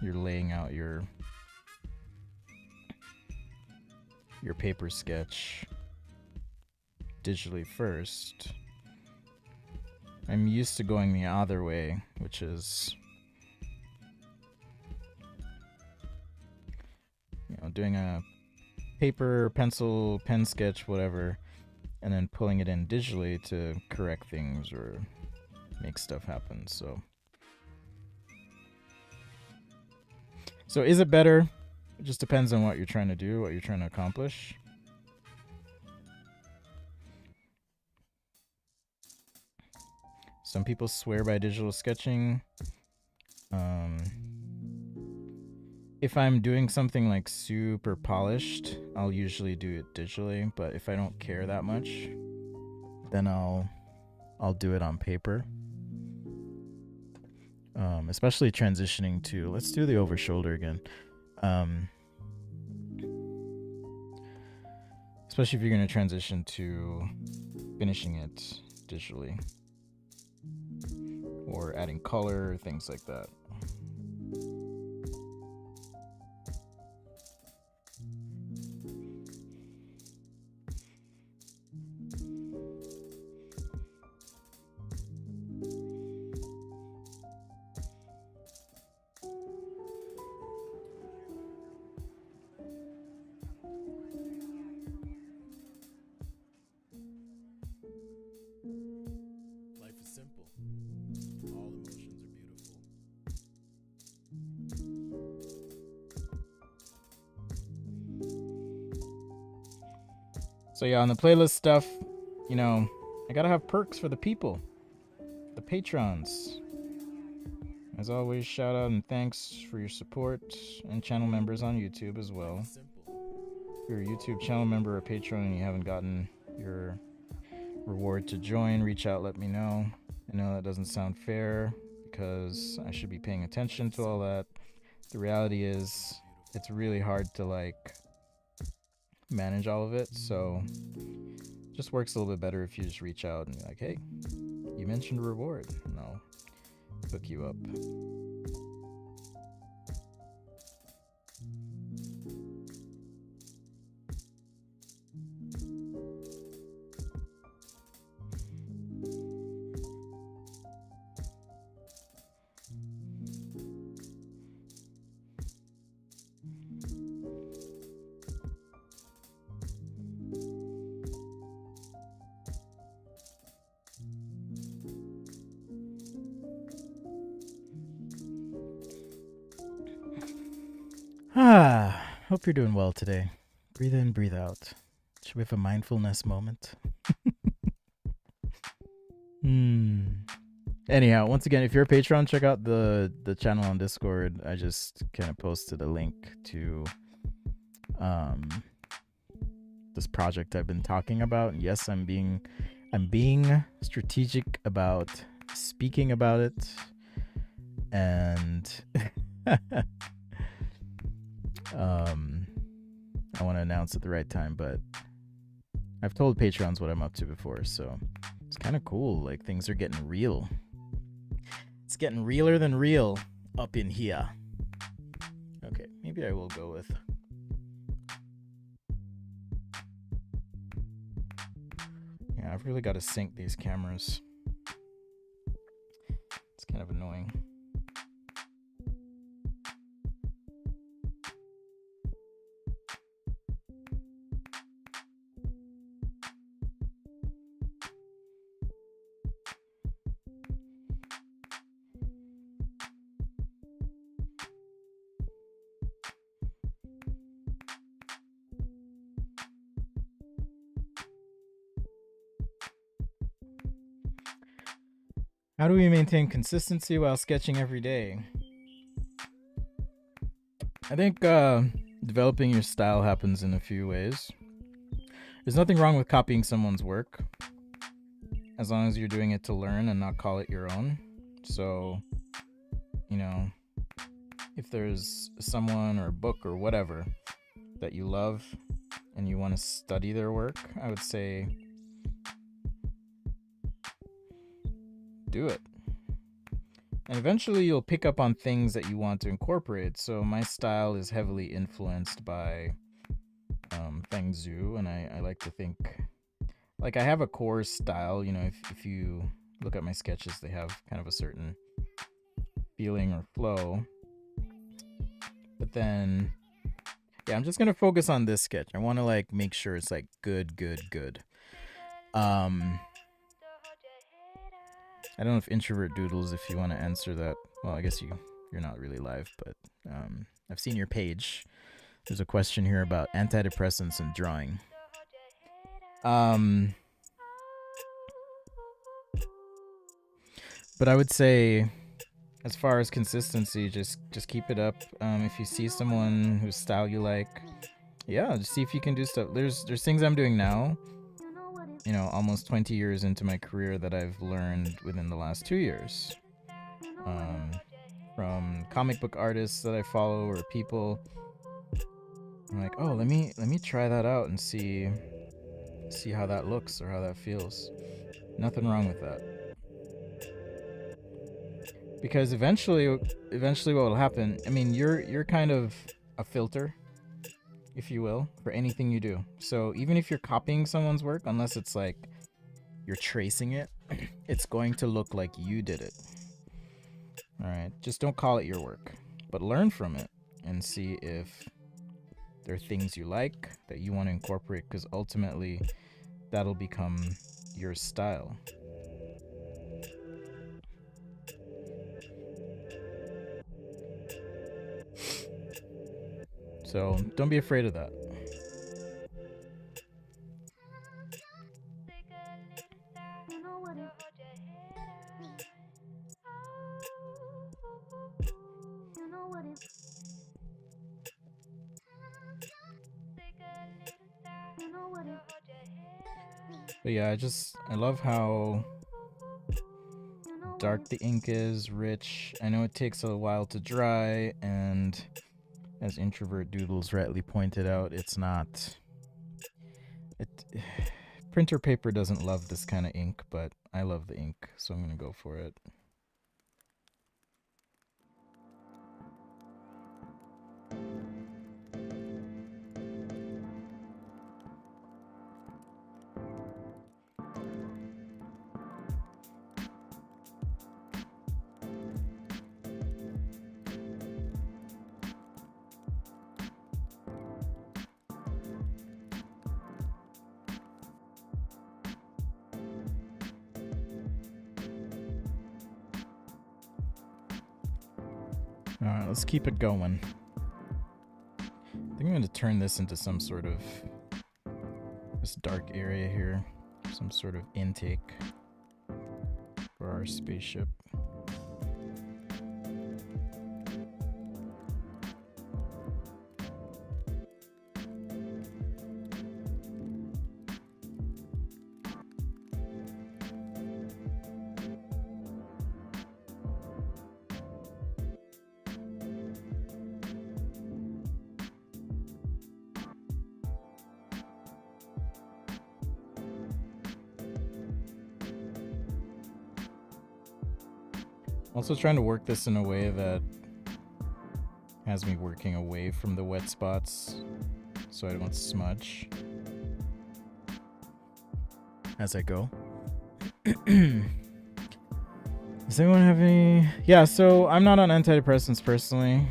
you're laying out your paper sketch digitally first. I'm used to going the other way, which is, doing a paper, pencil, pen sketch, whatever, and then pulling it in digitally to correct things or make stuff happen. So is it better? It just depends on what you're trying to do, what you're trying to accomplish. Some people swear by digital sketching. If I'm doing something like super polished, I'll usually do it digitally, but if I don't care that much, then I'll do it on paper. Especially transitioning to, let's do the over shoulder again. Especially if you're going to transition to finishing it digitally or adding color, things like that. So yeah, on the playlist stuff, I gotta have perks for the people, the patrons. As always, shout out and thanks for your support, and channel members on YouTube as well. If you're a YouTube channel member or patron and you haven't gotten your reward to join, reach out, let me know. I know that doesn't sound fair because I should be paying attention to all that. The reality is, it's really hard to manage all of it, so it just works a little bit better if you just reach out and be like, hey, you mentioned a reward, and I'll hook you up. Hope you're doing well today. Breathe in, breathe out. Should we have a mindfulness moment? Anyhow, once again, if you're a patron, check out the channel on Discord. I just kind of posted a link to this project I've been talking about. Yes, I'm being strategic about speaking about it, and I want to announce at the right time, but I've told patrons what I'm up to before, so it's kind of cool. Things are getting real. It's getting realer than real up in here. Okay, maybe I will go with... Yeah, I've really got to sync these cameras. It's kind of annoying. How do we maintain consistency while sketching every day? I think developing your style happens in a few ways. There's nothing wrong with copying someone's work as long as you're doing it to learn and not call it your own. So, you know, if there's someone or a book or whatever that you love and you want to study their work, I would say do it. And eventually you'll pick up on things that you want to incorporate. So my style is heavily influenced by Feng Zhu, and I like to think, like, I have a core style. You know, if you look at my sketches, they have kind of a certain feeling or flow. But then, yeah, I'm just gonna focus on this sketch. I want to like make sure it's like good. I don't know if introvert doodles, if you want to answer that. Well, I guess you're not really live, but I've seen your page. There's a question here about antidepressants and drawing. But I would say, as far as consistency, just keep it up. If you see someone whose style you like, yeah, just see if you can do stuff. There's things I'm doing now, you know, almost 20 years into my career, that I've learned within the last 2 years. From comic book artists that I follow or people. I'm like, oh, let me try that out and see how that looks or how that feels. Nothing wrong with that. Because eventually what will happen, I mean, you're kind of a filter, if you will, for anything you do. So even if you're copying someone's work, unless it's like you're tracing it, it's going to look like you did it. All right, just don't call it your work, but learn from it and see if there are things you like that you want to incorporate, because ultimately that'll become your style. So don't be afraid of that. But yeah, I love how dark the ink is, rich. I know it takes a while to dry, and as introvert doodles rightly pointed out, it's not. Printer paper doesn't love this kind of ink, but I love the ink, so I'm gonna go for it. Alright, let's keep it going. I think I'm going to turn this into some sort of, this dark area here, some sort of intake for our spaceship. Also trying to work this in a way that has me working away from the wet spots so I don't smudge as I go. Does anyone have any? Yeah, so I'm not on antidepressants personally,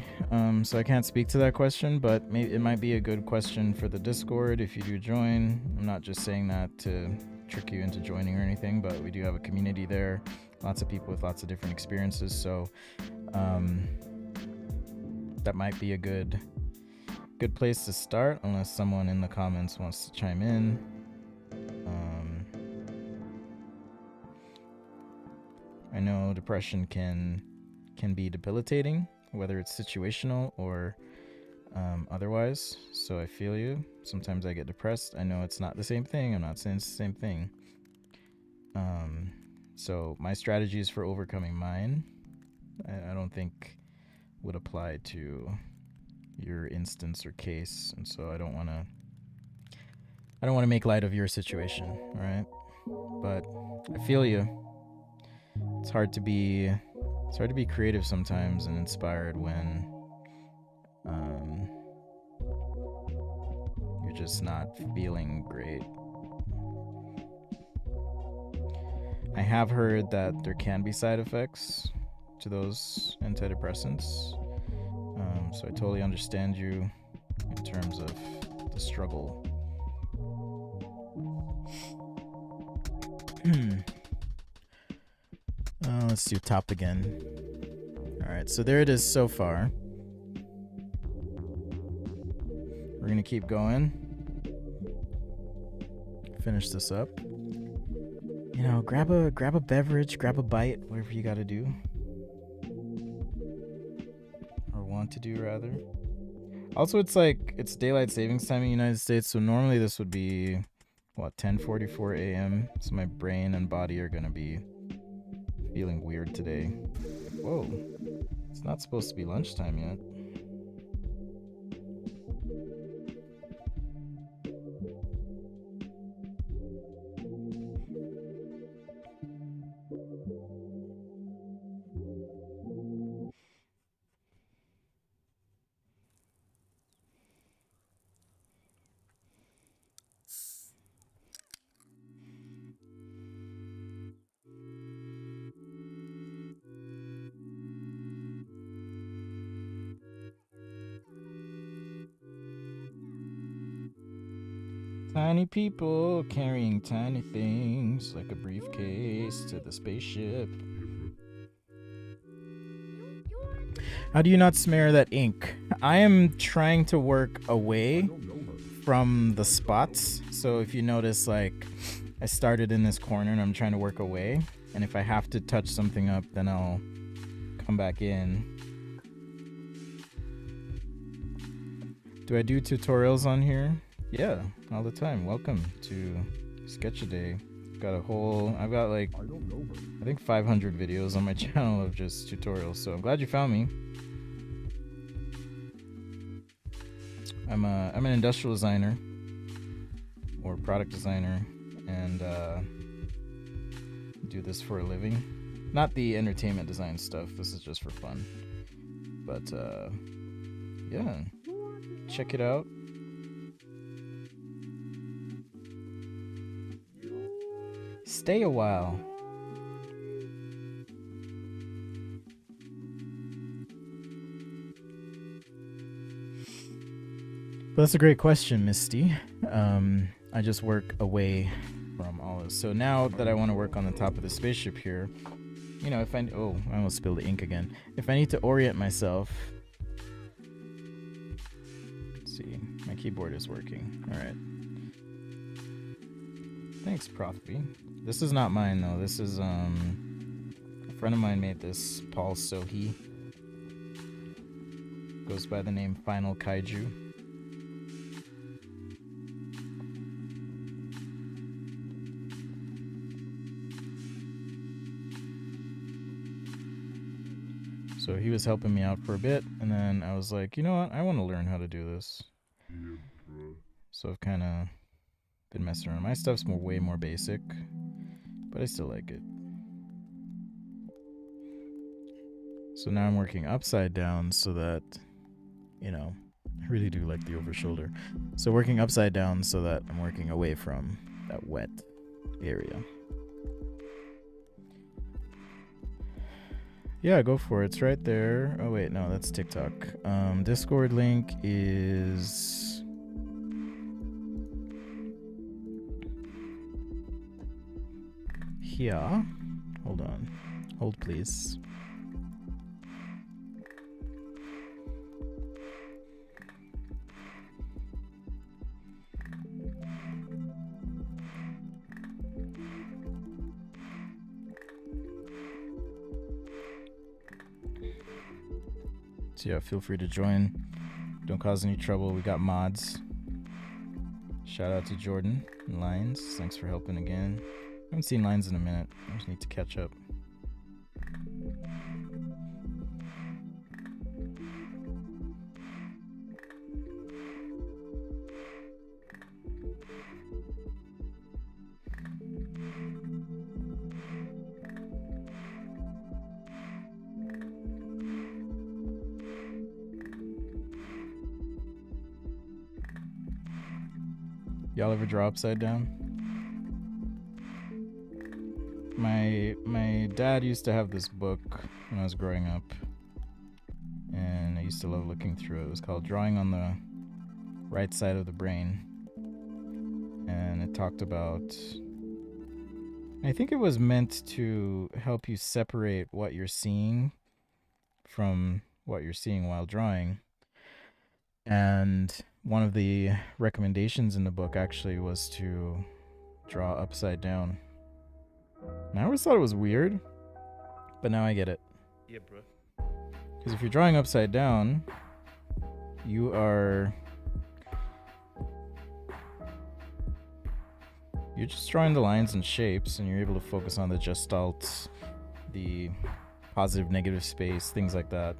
so I can't speak to that question, but it might be a good question for the Discord if you do join. I'm not just saying that to trick you into joining or anything, but we do have a community there. Lots of people with lots of different experiences, so that might be a good place to start, unless someone in the comments wants to chime in. I know depression can be debilitating, whether it's situational or otherwise. So I feel you. Sometimes I get depressed. I know it's not the same thing. I'm not saying it's the same thing. So my strategies for overcoming mine, I don't think would apply to your instance or case, and so I don't want to make light of your situation, all right? But I feel you. It's hard to be creative sometimes and inspired when you're just not feeling great. I have heard that there can be side effects to those antidepressants. So I totally understand you in terms of the struggle. Let's do top again. All right, so there it is so far. We're gonna keep going. Finish this up. You know, grab a beverage, grab a bite, whatever you gotta do. Or want to do, rather. Also, it's daylight savings time in the United States, so normally this would be, 10:44 a.m. So my brain and body are gonna be feeling weird today. Whoa, it's not supposed to be lunchtime yet. Tiny people carrying tiny things like a briefcase to the spaceship. How do you not smear that ink? I am trying to work away from the spots. So if you notice, I started in this corner and I'm trying to work away. And if I have to touch something up, then I'll come back in. Do I do tutorials on here? Yeah, all the time. Welcome to Sketch-A-Day. I've got I think 500 videos on my channel of just tutorials, so I'm glad you found me. I'm an industrial designer or product designer, and do this for a living. Not the entertainment design stuff. This is just for fun. But yeah, check it out. Stay a while. Well, that's a great question, Misty. I just work away from all this. So now that I want to work on the top of the spaceship here, if I almost spilled the ink again. If I need to orient myself, let's see, my keyboard is working. All right. Thanks, Prof B. This is not mine though. This is a friend of mine made this. Paul Sohi. Goes by the name Final Kaiju. So he was helping me out for a bit, and then I was like, you know what? I want to learn how to do this. So I've kind of been messing around. My stuff's way more basic, but I still like it. So now I'm working upside down so that, I really do like the over shoulder. So working upside down so that I'm working away from that wet area. Yeah, go for it. It's right there. Oh wait, no, that's TikTok. Discord link is here. Hold on. Hold please. So yeah, feel free to join. Don't cause any trouble. We got mods. Shout out to Jordan and Lines. Thanks for helping again. I haven't seen Lines in a minute. I just need to catch up. Y'all ever draw upside down? My dad used to have this book when I was growing up, and I used to love looking through it. It was called Drawing on the Right Side of the Brain, and it talked about, I think it was meant to help you separate what you're seeing from what you're seeing while drawing. And one of the recommendations in the book actually was to draw upside down. And I always thought it was weird, but now I get it. Yeah, bro. Because if you're drawing upside down, you're just drawing the lines and shapes, and you're able to focus on the gestalt, the positive, negative space, things like that,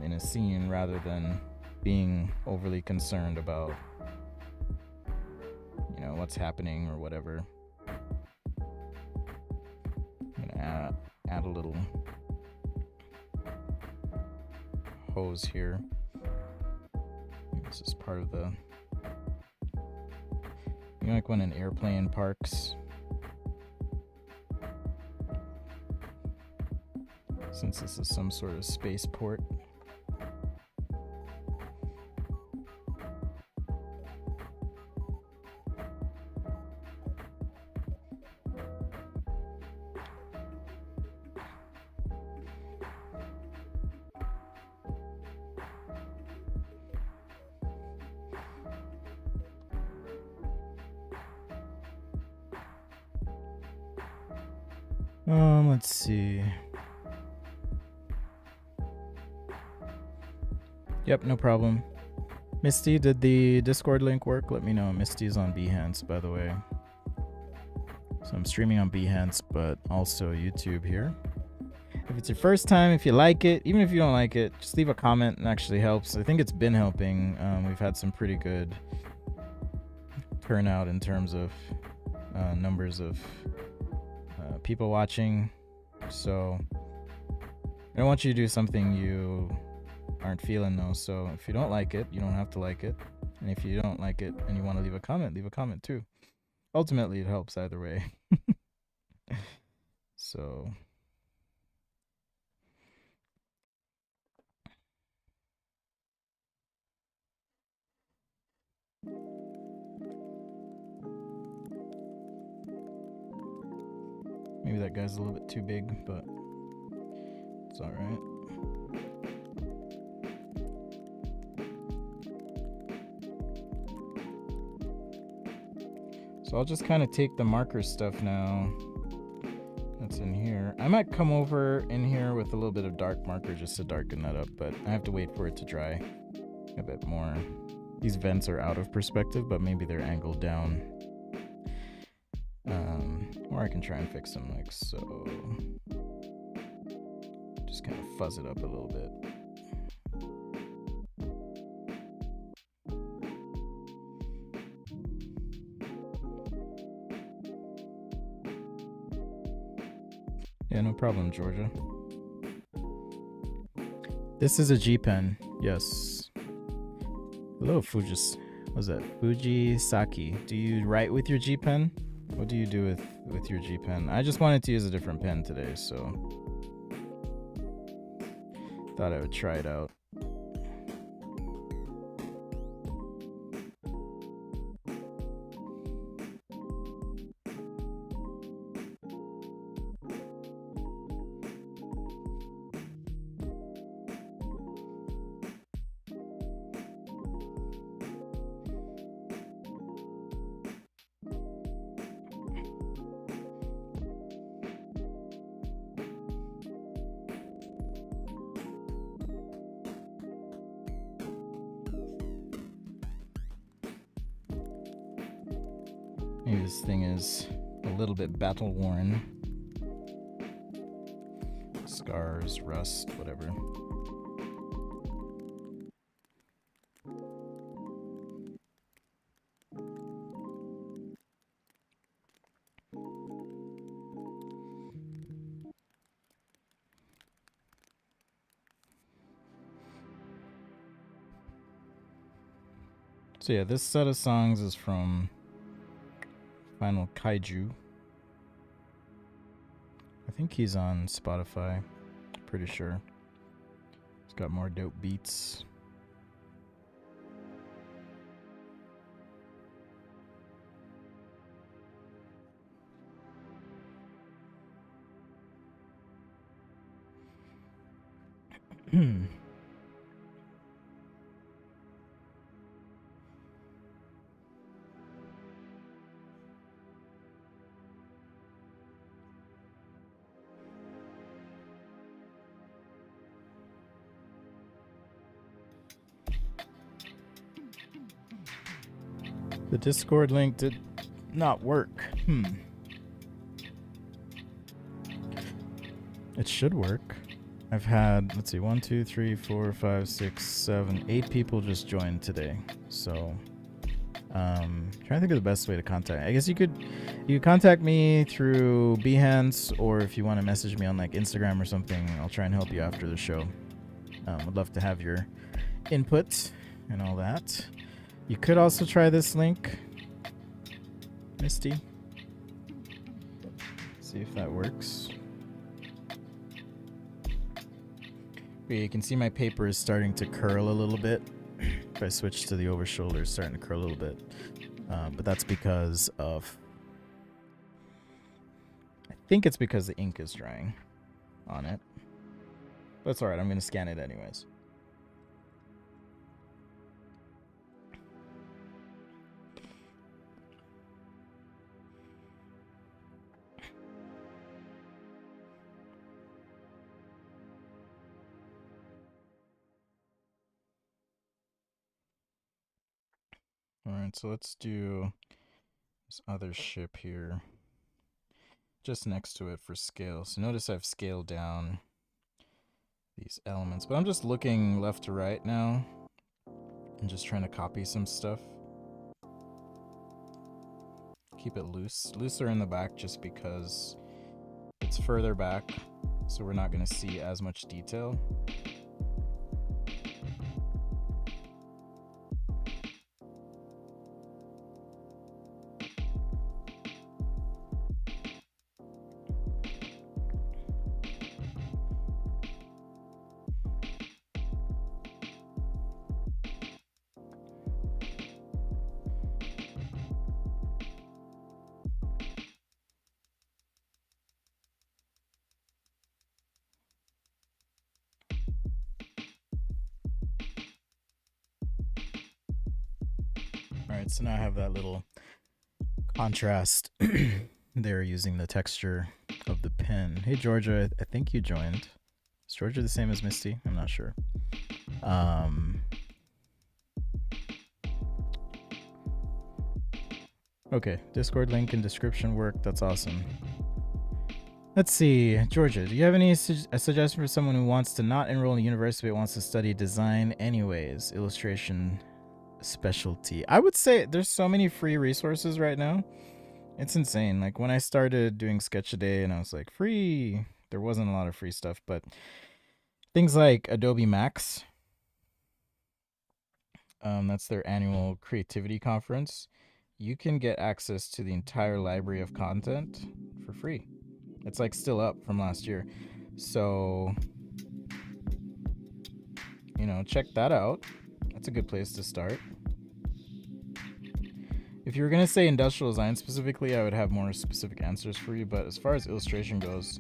in a scene, rather than being overly concerned about, what's happening or whatever. I'm gonna add a little hose here. This is part of the, like when an airplane parks, since this is some sort of spaceport. Let's see. Yep, no problem. Misty, did the Discord link work? Let me know. Misty's on Behance, by the way. So I'm streaming on Behance, but also YouTube here. If it's your first time, if you like it, even if you don't like it, just leave a comment. It actually helps. I think it's been helping. We've had some pretty good turnout in terms of numbers of people watching. So I don't want you to do something you aren't feeling, though. So if you don't like it, you don't have to like it. And if you don't like it and you want to leave a comment too. Ultimately, it helps either way. So maybe that guy's a little bit too big, but it's all right. So I'll just kind of take the marker stuff now that's in here. I might come over in here with a little bit of dark marker just to darken that up, but I have to wait for it to dry a bit more. These vents are out of perspective, but maybe they're angled down. Or I can try and fix them like so. Just kind of fuzz it up a little bit. Yeah, no problem, Georgia. This is a G pen, yes. Hello, what's that? Fujisaki. Do you write with your G pen? What do you do with your G pen? I just wanted to use a different pen today, so thought I would try it out. Maybe this thing is a little bit battle worn. Scars, rust, whatever. So yeah, this set of songs is from Final Kaiju. I think he's on Spotify, pretty sure. He's got more dope beats. The Discord link did not work. It should work. I've had, let's see, 1, 2, 3, 4, 5, 6, 7, 8 people just joined today. So, trying to think of the best way to contact. I guess you could contact me through Behance, or if you want to message me on like Instagram or something, I'll try and help you after the show. Would love to have your input and all that. You could also try this link, Misty. See if that works. You can see my paper is starting to curl a little bit. If I switch to the over shoulder, it's starting to curl a little bit. But that's because of... I think it's because the ink is drying on it. But it's alright, I'm going to scan it anyways. Alright, so let's do this other ship here. Just next to it for scale. So notice I've scaled down these elements. But I'm just looking left to right now. And just trying to copy some stuff. Keep it loose. Looser in the back just because it's further back. So we're not going to see as much detail. Alright, so now I have that little contrast there using the texture of the pen. Hey Georgia, I think you joined. Is Georgia the same as Misty? I'm not sure. Okay, Discord link and description work. That's awesome. Let's see, Georgia, do you have any a suggestion for someone who wants to not enroll in university but wants to study design anyways? Illustration specialty. I would say there's so many free resources right now. It's insane. Like when I started doing Sketch a Day and I was like, free, there wasn't a lot of free stuff, but things like Adobe Max, that's their annual creativity conference. You can get access to the entire library of content for free. It's like still up from last year. So, you know, check that out. That's a good place to start. If you were going to say industrial design specifically, I would have more specific answers for you. But as far as illustration goes,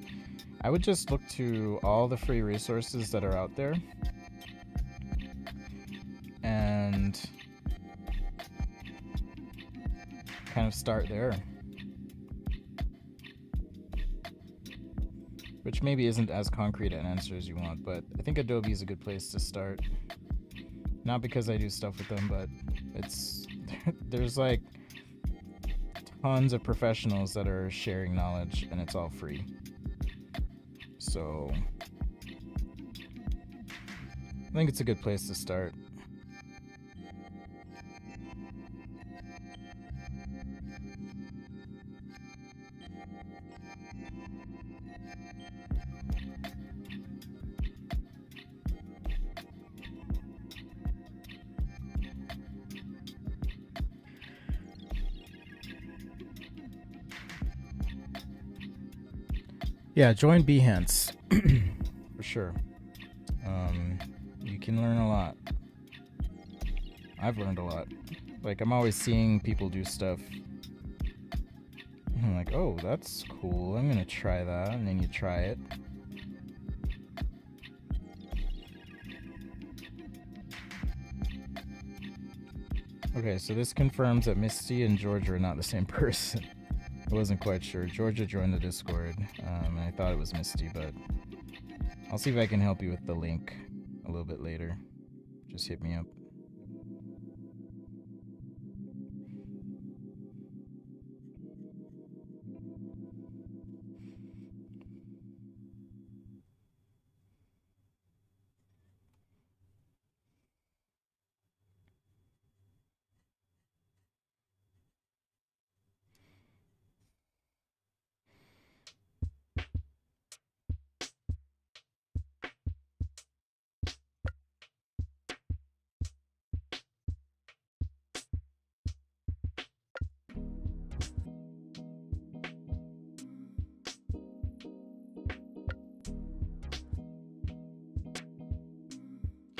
I would just look to all the free resources that are out there. And kind of start there. Which maybe isn't as concrete an answer as you want, but I think Adobe is a good place to start. Not because I do stuff with them, but it's there's like tons of professionals that are sharing knowledge, and it's all free. So I think it's a good place to start. Yeah, join Behance for sure. You can learn a lot. I've learned a lot. Like, I'm always seeing people do stuff. I'm like, oh, that's cool. I'm gonna try that, and then you try it. Okay, so this confirms that Misty and Georgia are not the same person. I wasn't quite sure. Georgia joined the Discord, and I thought it was Misty, but I'll see if I can help you with the link a little bit later. Just hit me up.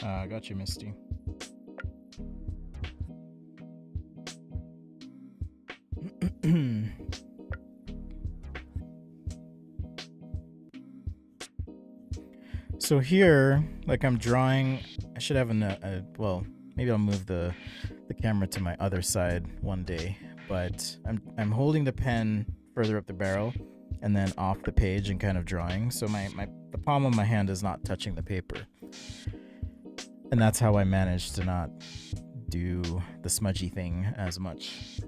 I got you, Misty. So here, like, I'm drawing. I should have well, maybe I'll move the camera to my other side one day. But I'm holding the pen further up the barrel, and then off the page and kind of drawing. So the palm of my hand is not touching the paper. And that's how I managed to not do the smudgy thing as much.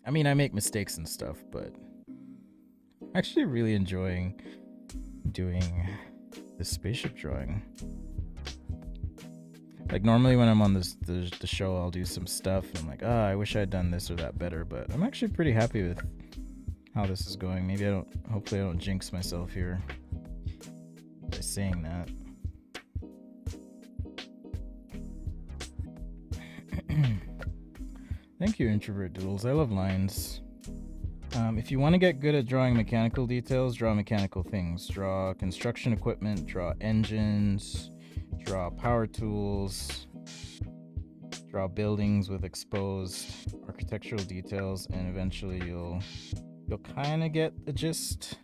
I mean, I make mistakes and stuff, but I'm actually really enjoying doing this spaceship drawing. Like, normally when I'm on the show, I'll do some stuff and I'm like, I wish I'd done this or that better, but I'm actually pretty happy with how this is going. Hopefully I don't jinx myself here by saying that. Thank you, Introvert Doodles. I love lines. If you want to get good at drawing mechanical details, draw mechanical things. Draw construction equipment, draw engines, draw power tools, draw buildings with exposed architectural details, and eventually you'll kind of get the gist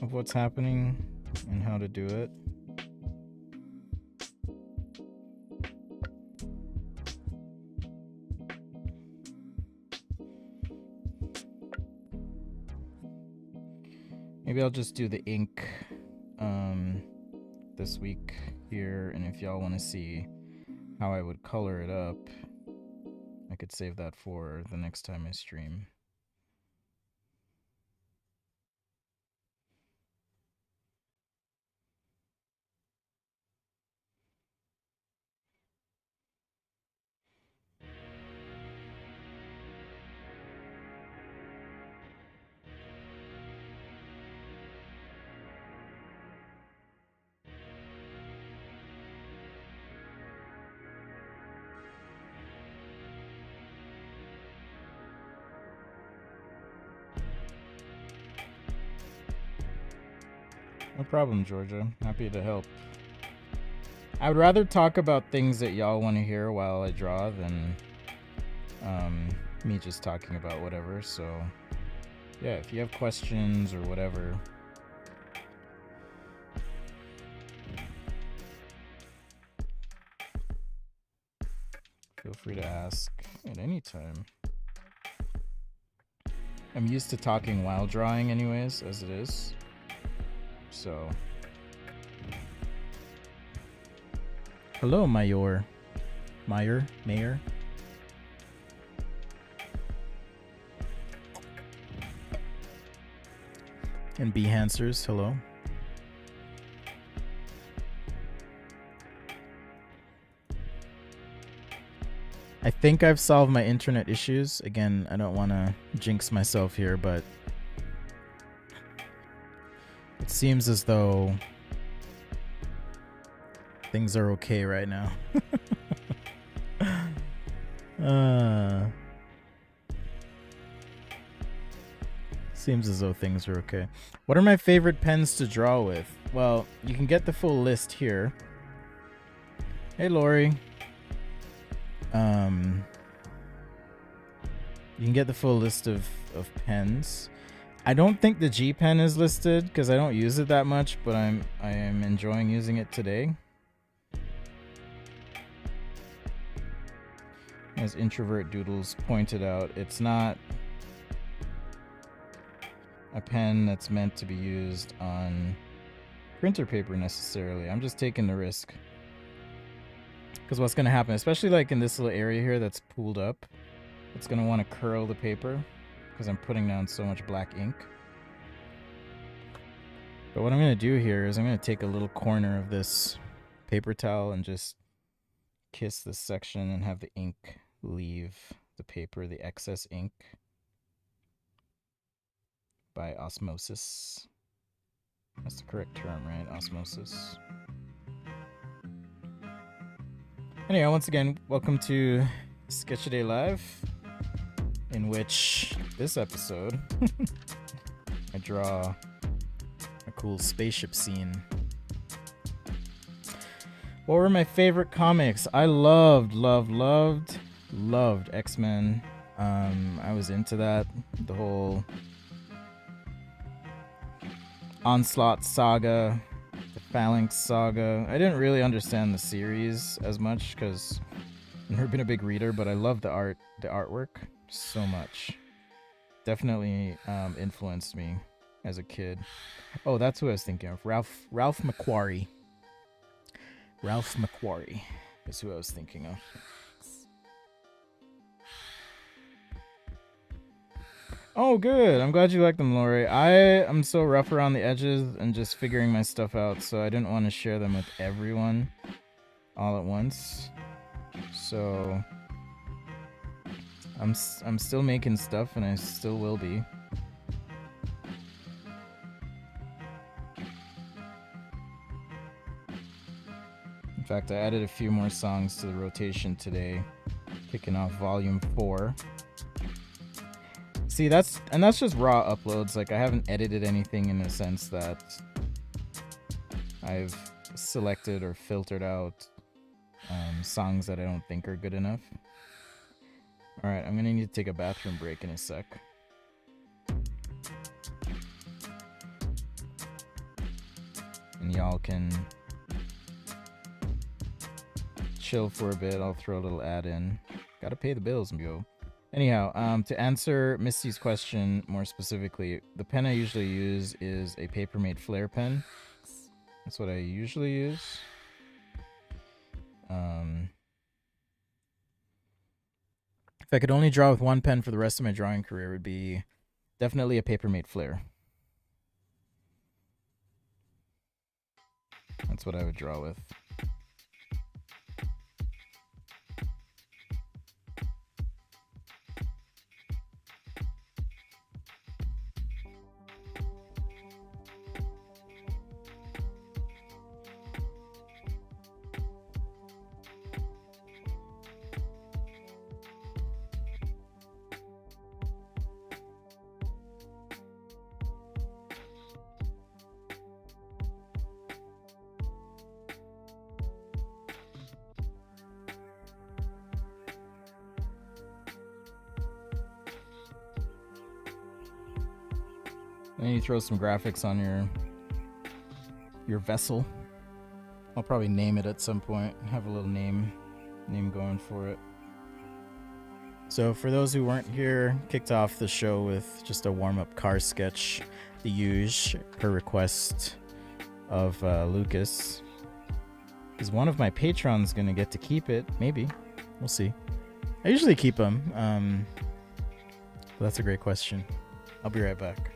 of what's happening and how to do it. Maybe I'll just do the ink this week here, and if y'all want to see how I would color it up, I could save that for the next time I stream. No problem, Georgia. Happy to help. I would rather talk about things that y'all want to hear while I draw than me just talking about whatever. So, yeah, if you have questions or whatever, feel free to ask at any time. I'm used to talking while drawing anyways, as it is. So, hello, Mayor. And Behancers, hello. I think I've solved my internet issues. Again, I don't want to jinx myself here, but it seems as though things are okay right now. Seems as though things are okay. What are my favorite pens to draw with? Well, you can get the full list here. Hey, Lori. You can get the full list of pens. I don't think the G pen is listed because I don't use it that much, but I am enjoying using it today. As Introvert Doodles pointed out, it's not a pen that's meant to be used on printer paper necessarily. I'm just taking the risk. Because what's going to happen, especially like in this little area here that's pooled up, it's going to want to curl the paper because I'm putting down so much black ink. But what I'm going to do here is I'm going to take a little corner of this paper towel and just kiss this section and have the ink leave the paper, the excess ink, by osmosis. That's the correct term, right? Osmosis. Anyway, once again, welcome to Sketch-A-Day Live, in which this episode I draw a cool spaceship scene. What were my favorite comics? I loved X-Men. I was into that. The whole Onslaught saga, the Phalanx saga. I didn't really understand the series as much because I've never been a big reader, but I love the artwork so much. Definitely influenced me as a kid. Oh, that's who I was thinking of. Ralph McQuarrie. Ralph McQuarrie is who I was thinking of. Oh, good. I'm glad you like them, Lori. I am so rough around the edges and just figuring my stuff out, so I didn't want to share them with everyone all at once. So I'm still making stuff, and I still will be. In fact, I added a few more songs to the rotation today, kicking off Volume 4. See, that's just raw uploads. Like, I haven't edited anything in the sense that I've selected or filtered out songs that I don't think are good enough. Alright, I'm gonna need to take a bathroom break in a sec. And y'all can chill for a bit. I'll throw a little ad in. Gotta pay the bills, yo. Anyhow, to answer Misty's question more specifically, the pen I usually use is a Papermate Flare pen. That's what I usually use. If I could only draw with one pen for the rest of my drawing career, it would be definitely a Papermate Flare. That's what I would draw with. And you throw some graphics on your vessel. I'll probably name it at some point. Have a little name going for it. So for those who weren't here, kicked off the show with just a warm-up car sketch, the usual, per request of Lucas. Is one of my patrons gonna get to keep it? Maybe. We'll see. I usually keep them. That's a great question. I'll be right back.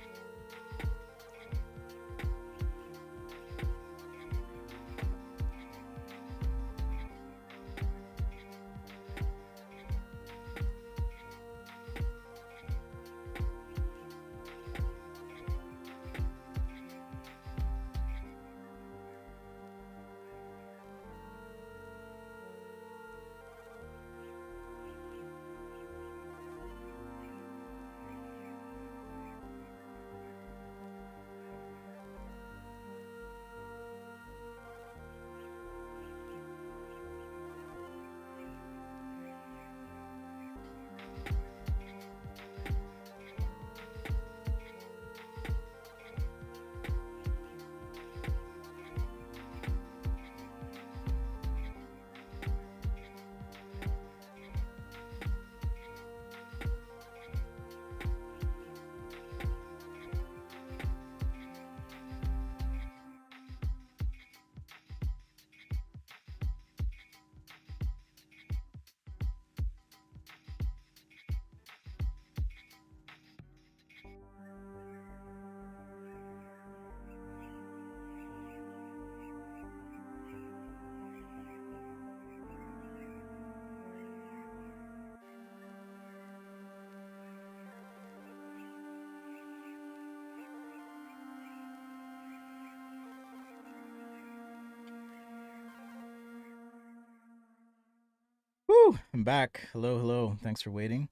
Woo! I'm back. Hello, hello. Thanks for waiting.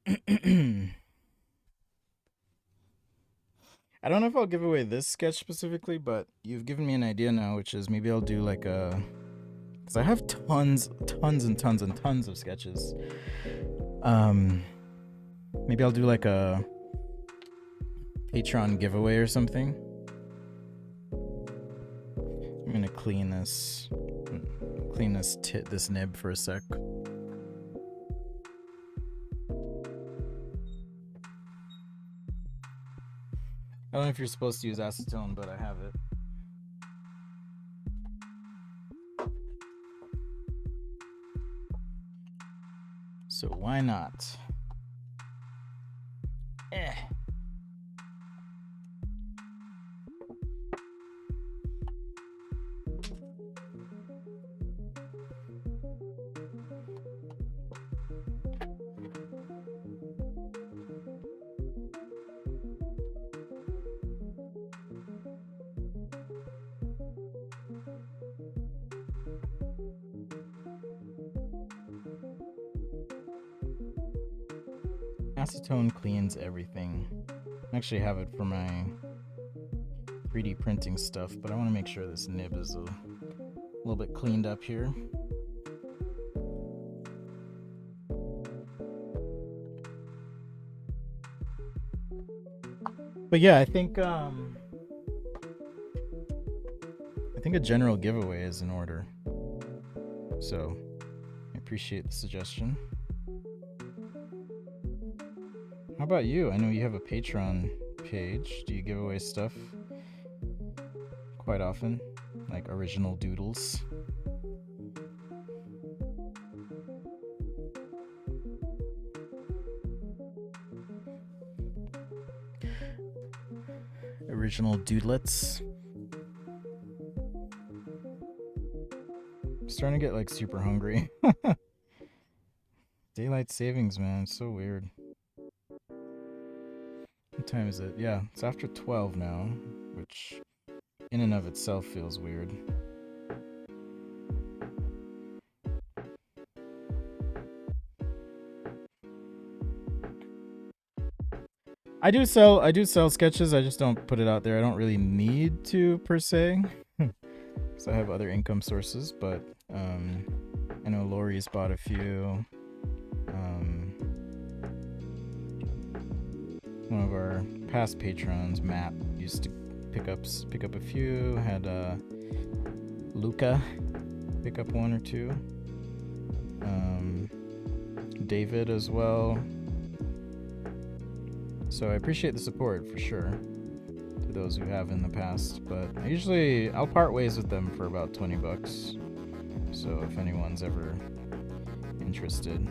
I don't know if I'll give away this sketch specifically, but you've given me an idea now, which is maybe I'll do like a. Because I have tons of sketches. Maybe I'll do like a Patreon giveaway or something. I'm gonna clean this nib for a sec. I don't know if you're supposed to use acetone, but I have it. So why not? Acetone cleans everything. I actually have it for my 3D printing stuff, but I want to make sure this nib is a little bit cleaned up here. But yeah, I think a general giveaway is in order. So I appreciate the suggestion. How about you? I know you have a Patreon page. Do you give away stuff quite often? Like original doodles? Original doodlets? I'm starting to get like super hungry. Daylight savings, man. It's so weird. What time is it? Yeah, it's after 12 now, which in and of itself feels weird. I do sell sketches. I just don't put it out there. I don't really need to per se, because I have other income sources. But I know Lori's bought a few. One of our past patrons, Matt, used to pick up a few. Had Luca pick up one or two. David as well. So I appreciate the support for sure to those who have in the past, but I'll part ways with them for about $20. So if anyone's ever interested.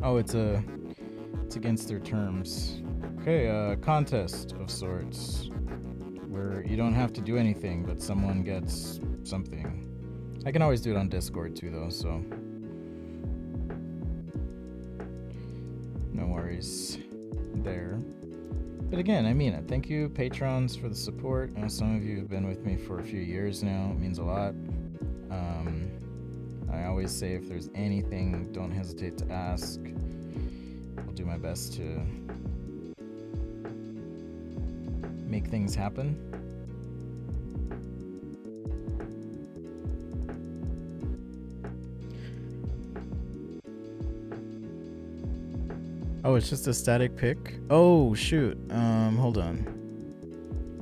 Oh, it's against their terms. Okay, a contest of sorts where you don't have to do anything, but someone gets something. I can always do it on Discord too, though, so no worries there. But again, I mean it. Thank you, patrons, for the support. I know some of you have been with me for a few years now. It means a lot. I always say if there's anything, don't hesitate to ask. I'll do my best to make things happen. Oh, it's just a static pic? Oh, shoot. Hold on.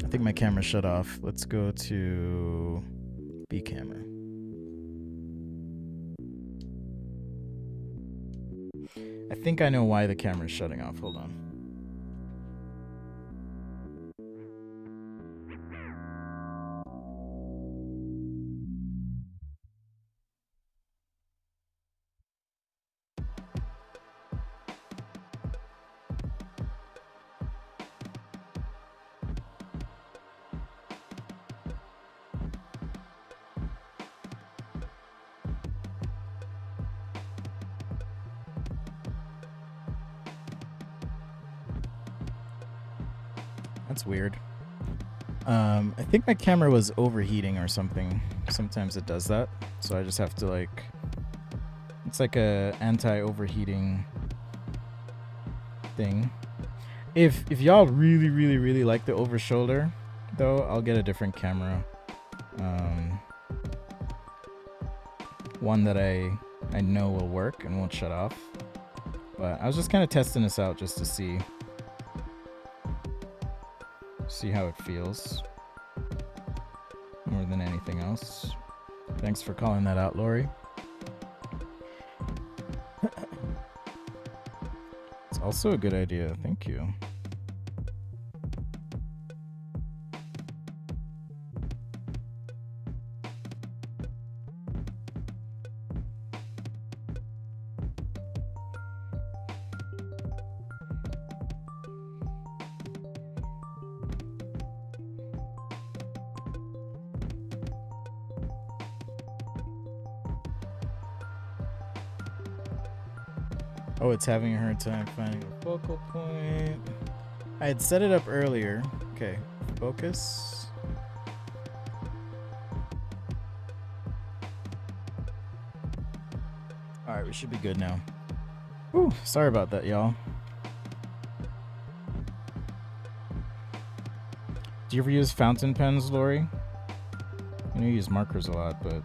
I think my camera shut off. Let's go to B camera. I think I know why the camera's shutting off. Hold on. That's weird. I think my camera was overheating or something. Sometimes it does that, so I just have to like. It's like a anti-overheating thing. If y'all really like the over shoulder, though, I'll get a different camera. One that I know will work and won't shut off. But I was just kind of testing this out just to see how it feels more than anything else. Thanks for calling that out, Lori. It's also a good idea. Thank you. Oh, it's having a hard time finding a focal point. I had set it up earlier. Okay, focus. All right, we should be good now. Ooh, sorry about that, y'all. Do you ever use fountain pens, Lori? I know you use markers a lot, but...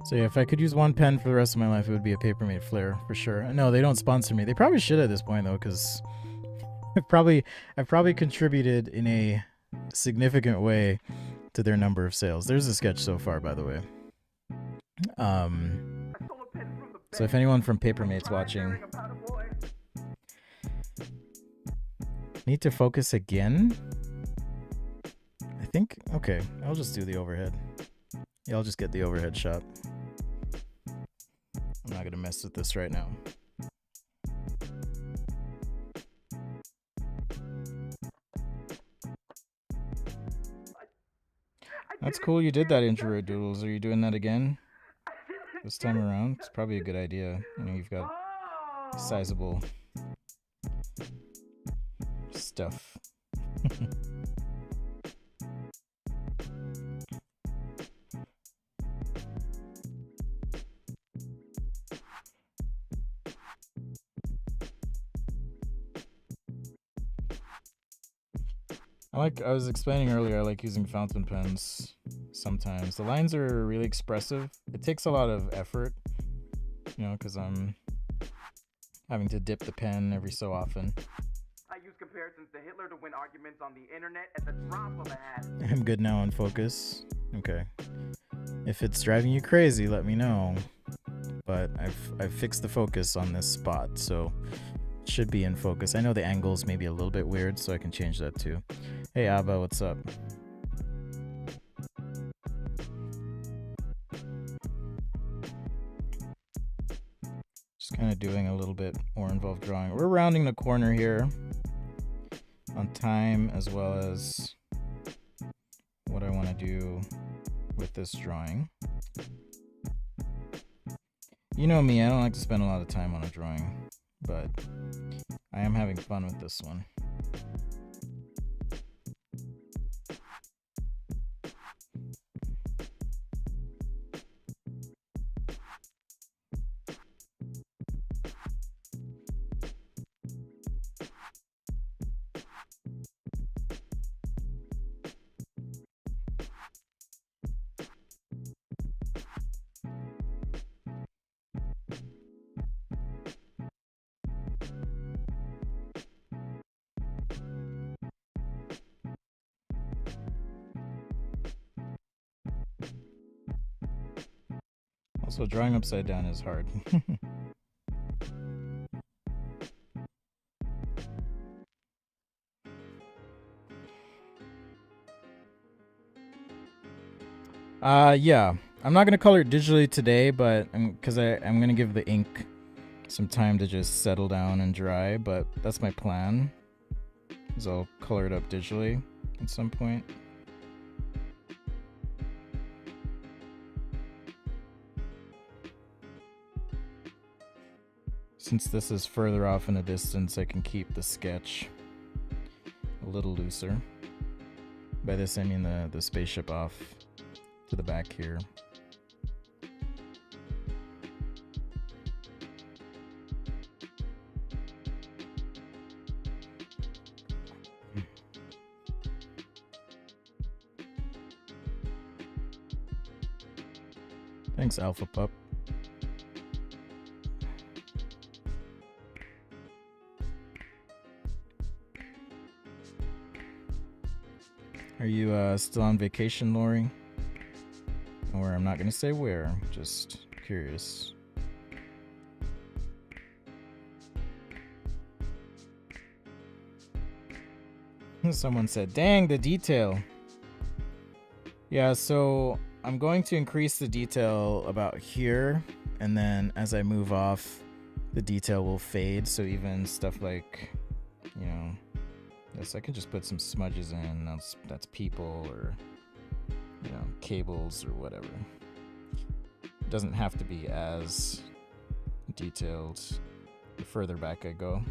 So yeah, if I could use one pen for the rest of my life, it would be a Papermate Flare for sure. No, they don't sponsor me. They probably should at this point though, because I've probably contributed in a significant way to their number of sales. There's a sketch so far, by the way. So if anyone from Papermate's watching, need to focus again. I think okay. I'll just do the overhead. Yeah, I'll just get the overhead shot. I'm not gonna mess with this right now. That's cool you did that, Introvert Doodles. Are you doing that again? This time around? It's probably a good idea. You know, you've got sizable stuff. I was explaining earlier, I like using fountain pens sometimes. The lines are really expressive. It takes a lot of effort, you know, because I'm having to dip the pen every so often. I use comparisons to Hitler to win arguments on the internet at the drop of a hat. I'm good now on focus. Okay. If it's driving you crazy, let me know. But I've fixed the focus on this spot, so it should be in focus. I know the angle's maybe a little bit weird, so I can change that too. Hey Abba, what's up? Just kind of doing a little bit more involved drawing. We're rounding the corner here on time as well as what I want to do with this drawing. You know me, I don't like to spend a lot of time on a drawing, but I am having fun with this one. So drawing upside down is hard. Yeah. I'm not gonna color it digitally today, but I'm gonna give the ink some time to just settle down and dry. But that's my plan. Is I'll color it up digitally at some point. Since this is further off in the distance, I can keep the sketch a little looser. By this I mean the spaceship off to the back here. Thanks, Alpha Pup. Are you still on vacation, Lori? Or I'm not gonna say where, just curious. Someone said, dang, the detail. Yeah, so I'm going to increase the detail about here, and then as I move off, the detail will fade, so even stuff like, you know, this, I can just put some smudges in, that's people, or, you know, cables, or whatever. It doesn't have to be as detailed the further back I go.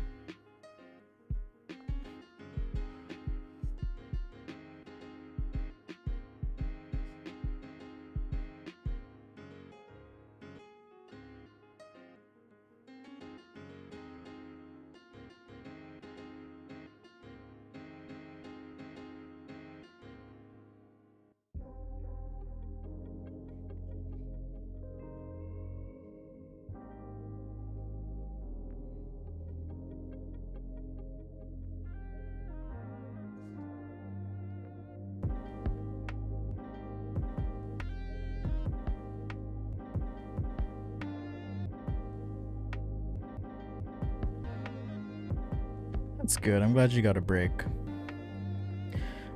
That's good. I'm glad you got a break.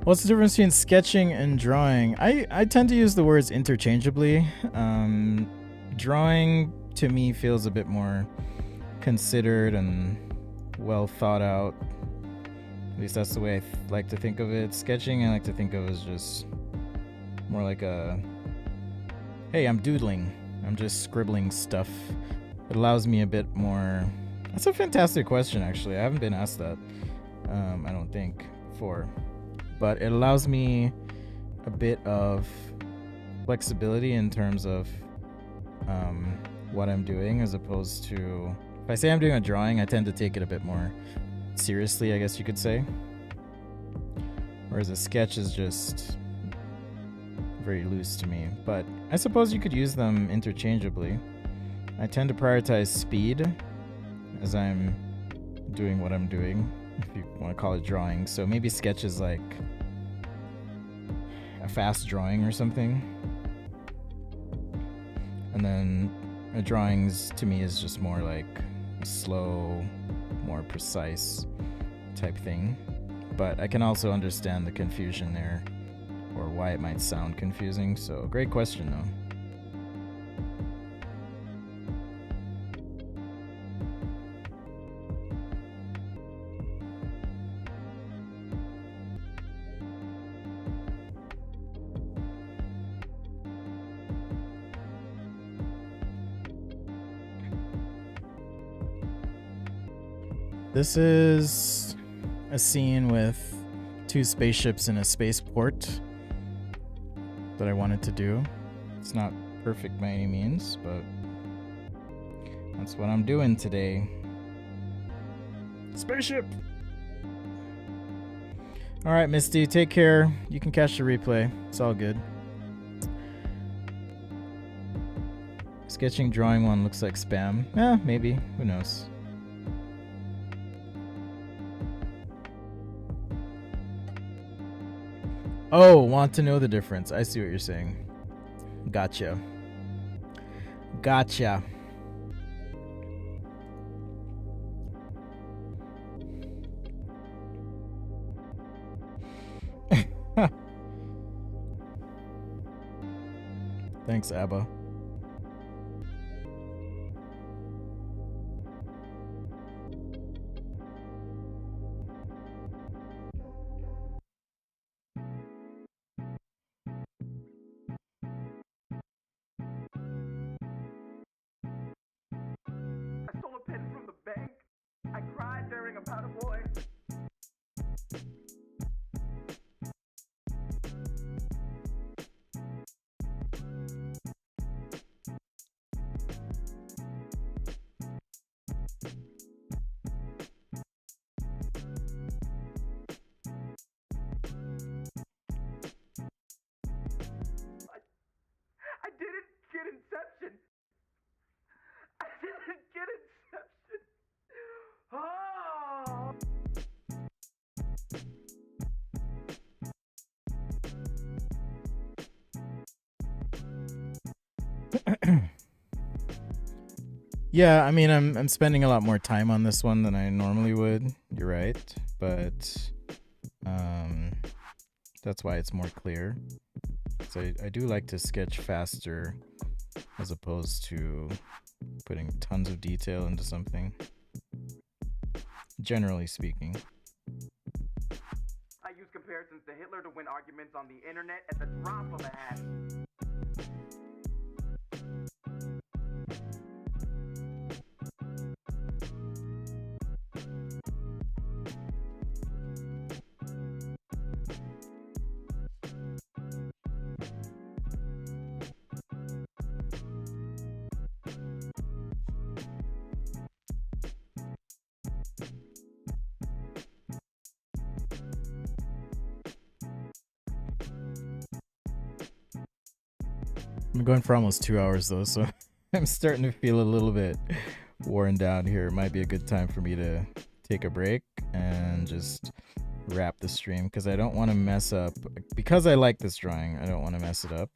What's the difference between sketching and drawing? I tend to use the words interchangeably. Drawing to me feels a bit more considered and well thought out. At least that's the way I like to think of it. Sketching I like to think of as just more like a, hey, I'm doodling. I'm just scribbling stuff. It allows me a bit more. That's a fantastic question, actually. I haven't been asked that, I don't think, before. But it allows me a bit of flexibility in terms of what I'm doing, as opposed to, if I say I'm doing a drawing, I tend to take it a bit more seriously, I guess you could say. Whereas a sketch is just very loose to me. But I suppose you could use them interchangeably. I tend to prioritize speed as I'm doing what I'm doing, if you want to call it drawing. So maybe sketch is like a fast drawing or something. And then a drawings to me is just more like a slow, more precise type thing. But I can also understand the confusion there, or why it might sound confusing. So great question though. This is a scene with two spaceships in a spaceport that I wanted to do. It's not perfect by any means, but that's what I'm doing today. Spaceship! Alright, Misty, take care. You can catch the replay. It's all good. Sketching drawing one looks like spam. Maybe. Who knows? Oh, want to know the difference. I see what you're saying. Gotcha. Gotcha. Thanks, Abba. I stole a pen from the bank. I cried during a powder boy. I didn't get Inception. I didn't get Inception. Oh. Yeah, I mean, I'm spending a lot more time on this one than I normally would. You're right, but that's why it's more clear. So I do like to sketch faster as opposed to putting tons of detail into something. Generally speaking. I use comparisons to Hitler to win arguments on the internet at the drop of a hat. I'm going for almost 2 hours though, so I'm starting to feel a little bit worn down here. It might be a good time for me to take a break and just wrap the stream because I don't want to mess up. Because I like this drawing, I don't want to mess it up.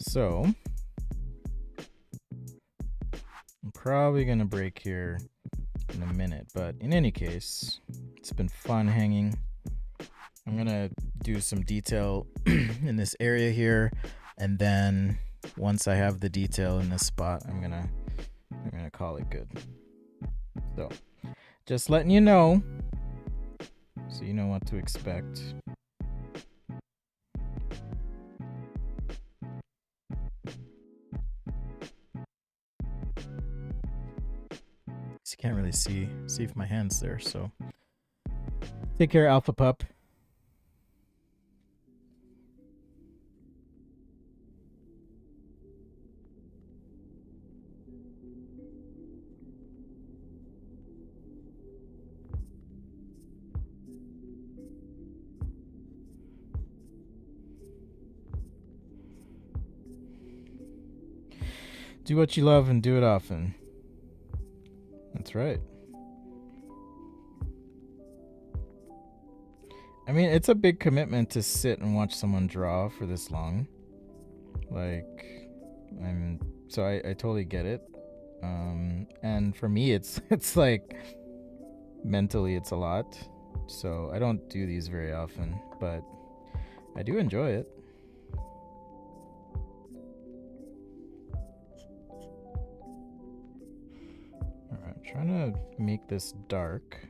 So I'm probably going to break here in a minute, but in any case, it's been fun hanging. I'm going to do some detail in this area here, and then once I have the detail in this spot, I'm gonna call it good. So just letting you know so you know what to expect. So you can't really see if my hand's there, so take care, Alpha Pup. Do what you love and do it often. That's right. I mean, it's a big commitment to sit and watch someone draw for this long. Like, I totally get it. And for me, it's like mentally, it's a lot. So I don't do these very often, but I do enjoy it. Alright, I'm trying to make this dark.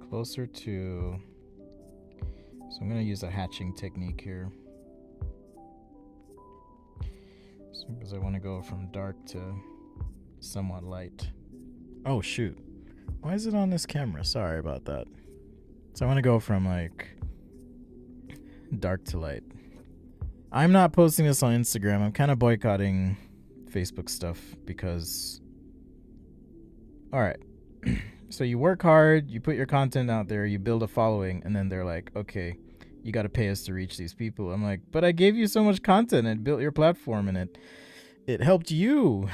Closer to... So I'm going to use a hatching technique here. Because I want to go from dark to somewhat light. Oh, shoot. Why is it on this camera? Sorry about that. So I want to go from like dark to light. I'm not posting this on Instagram. I'm kind of boycotting Facebook stuff because... Alright. So you work hard, you put your content out there, you build a following, and then they're like, okay, you got to pay us to reach these people. I'm like, but I gave you so much content and built your platform, and it helped you.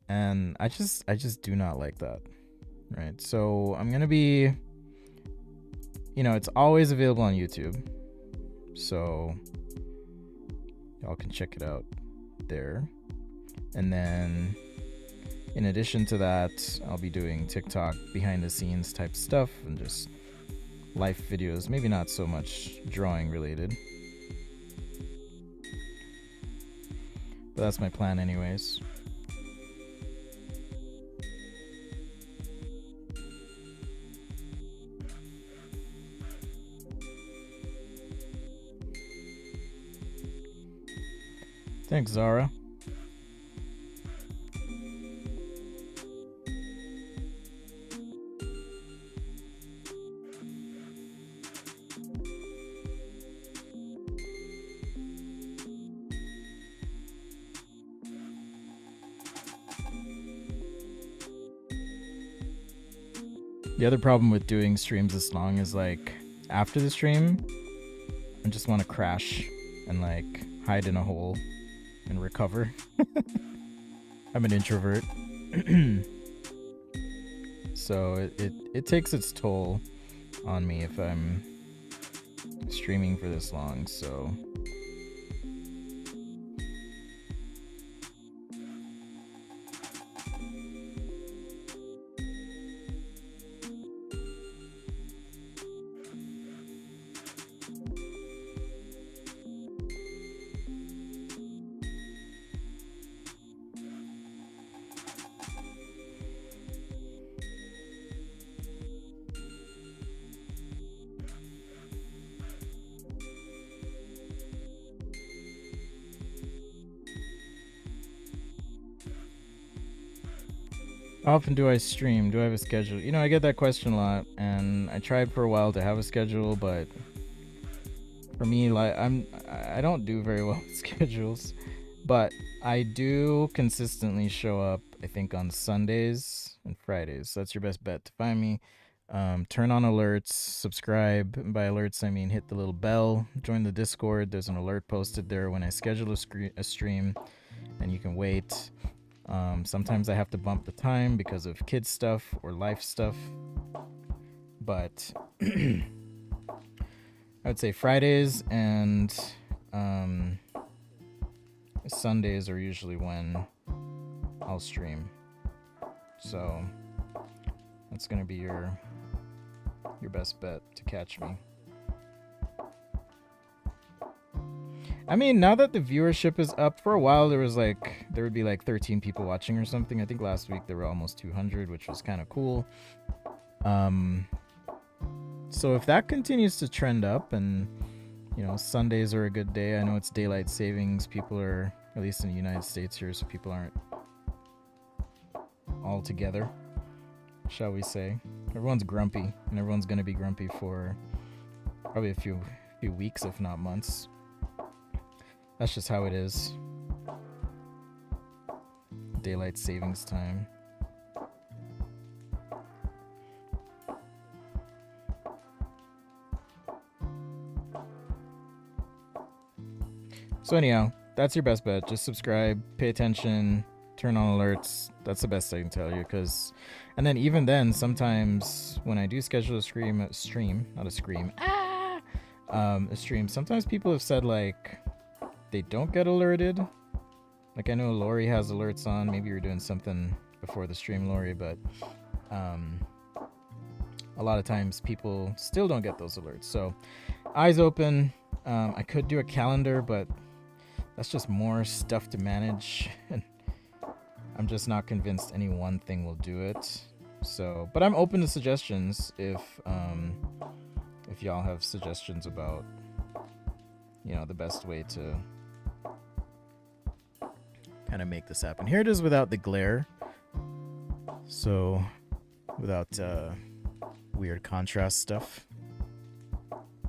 And I just do not like that. Right. So I'm going to be, it's always available on YouTube. So Y'all can check it out there. And then in addition to that, I'll be doing TikTok behind the scenes type stuff and just life videos, maybe not so much drawing related. But that's my plan anyways. Thanks, Zara. The other problem with doing streams this long is like after the stream, I just want to crash and like hide in a hole and recover. I'm an introvert. So it takes its toll on me if I'm streaming for this long, so how often do I stream? Do I have a schedule? You know, I get that question a lot, and I tried for a while to have a schedule, but for me, like I don't do very well with schedules, but I do consistently show up. I think on Sundays and Fridays. So that's your best bet to find me. Turn on alerts, subscribe. And by alerts, I mean hit the little bell. Join the Discord. There's an alert posted there when I schedule a stream, and you can wait. Sometimes I have to bump the time because of kids stuff or life stuff, but I would say Fridays and Sundays are usually when I'll stream. So that's gonna be your best bet to catch me. I mean, now that the viewership is up, for a while there would be like 13 people watching or something. I think last week there were almost 200, which was kind of cool. So if that continues to trend up, and you know, Sundays are a good day. I know it's daylight savings. People are, at least in the United States here, so people aren't all together, shall we say. Everyone's grumpy, and everyone's gonna be grumpy for probably a few weeks, if not months. That's just how it is. Daylight savings time. So anyhow, that's your best bet. Just subscribe, pay attention, turn on alerts. That's the best I can tell you. And then even then, sometimes when I do schedule a stream, sometimes people have said like they don't get alerted. Like I know Lori has alerts on. Maybe you're doing something before the stream, Lori, but a lot of times people still don't get those alerts. So eyes open. I could do a calendar, but that's just more stuff to manage, and I'm just not convinced any one thing will do it. So, but I'm open to suggestions if y'all have suggestions about, you know, the best way to kind of make this happen. Here it is without the glare, so without weird contrast stuff.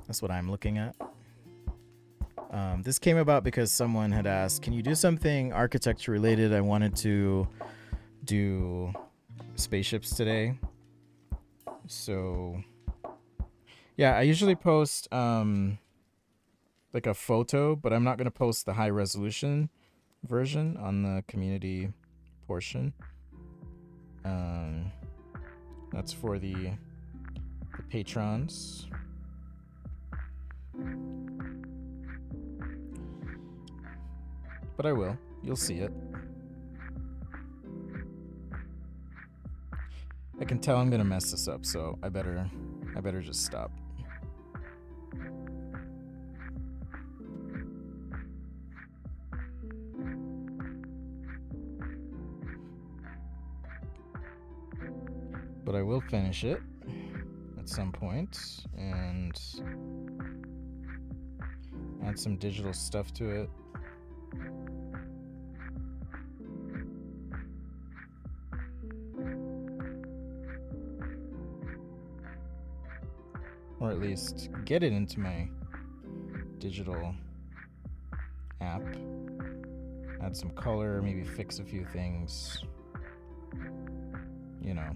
That's what I'm looking at. This came about because someone had asked, can you do something architecture related? I wanted to do spaceships today. So yeah, I usually post like a photo, but I'm not going to post the high resolution version on the community portion. That's for the patrons. But I will. You'll see it. I can tell I'm gonna mess this up, so I better just stop. But I will finish it at some point and add some digital stuff to it. Or at least get it into my digital app. Add some color, maybe fix a few things. You know.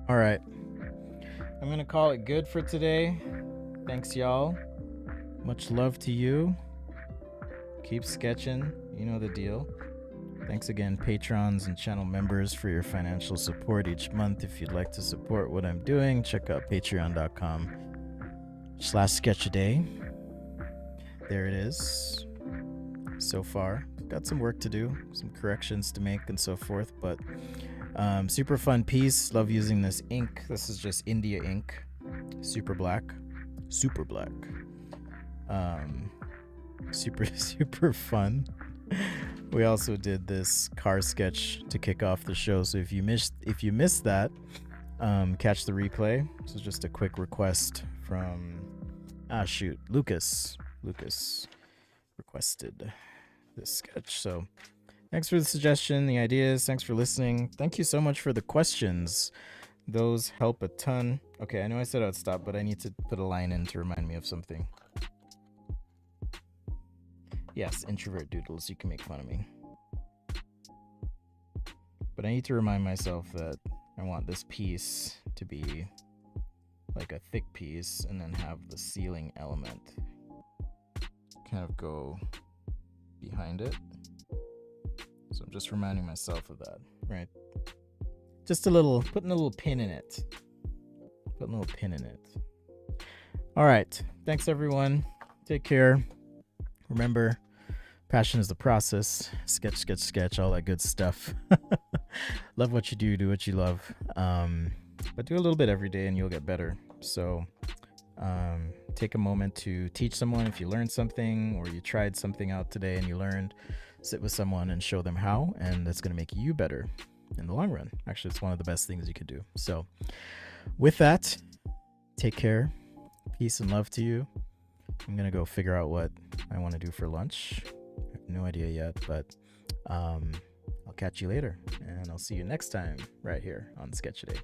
All right. I'm going to call it good for today. Thanks, y'all. Much love to you. Keep sketching. You know the deal. Thanks again, patrons and channel members, for your financial support each month. If you'd like to support what I'm doing, check out patreon.com/sketchaday. There it is. So far, got some work to do, some corrections to make and so forth, but super fun piece. Love using this ink. This is just India ink, super black. Super fun. We also did this car sketch to kick off the show, so if you missed that, catch the replay. This is just a quick request from Lucas requested this sketch. So thanks for the suggestion, the ideas. Thanks for listening. Thank you so much for the questions. Those help a ton. Okay, I know I said I'd stop, but I need to put a line in to remind me of something. Yes, introvert doodles, you can make fun of me. But I need to remind myself that I want this piece to be like a thick piece and then have the ceiling element kind of go behind it. So I'm just reminding myself of that, right? Just putting a little pin in it. All right. Thanks, everyone. Take care. Remember, passion is the process. Sketch, all that good stuff. Love what you do what you love. But do a little bit every day and you'll get better. So take a moment to teach someone if you learned something or you tried something out today and you learned. Sit with someone and show them how, and that's going to make you better in the long run. Actually, it's one of the best things you could do. So with that, take care. Peace and love to you. I'm going to go figure out what I want to do for lunch. I have no idea yet, but I'll catch you later, and I'll see you next time right here on Sketch A Day.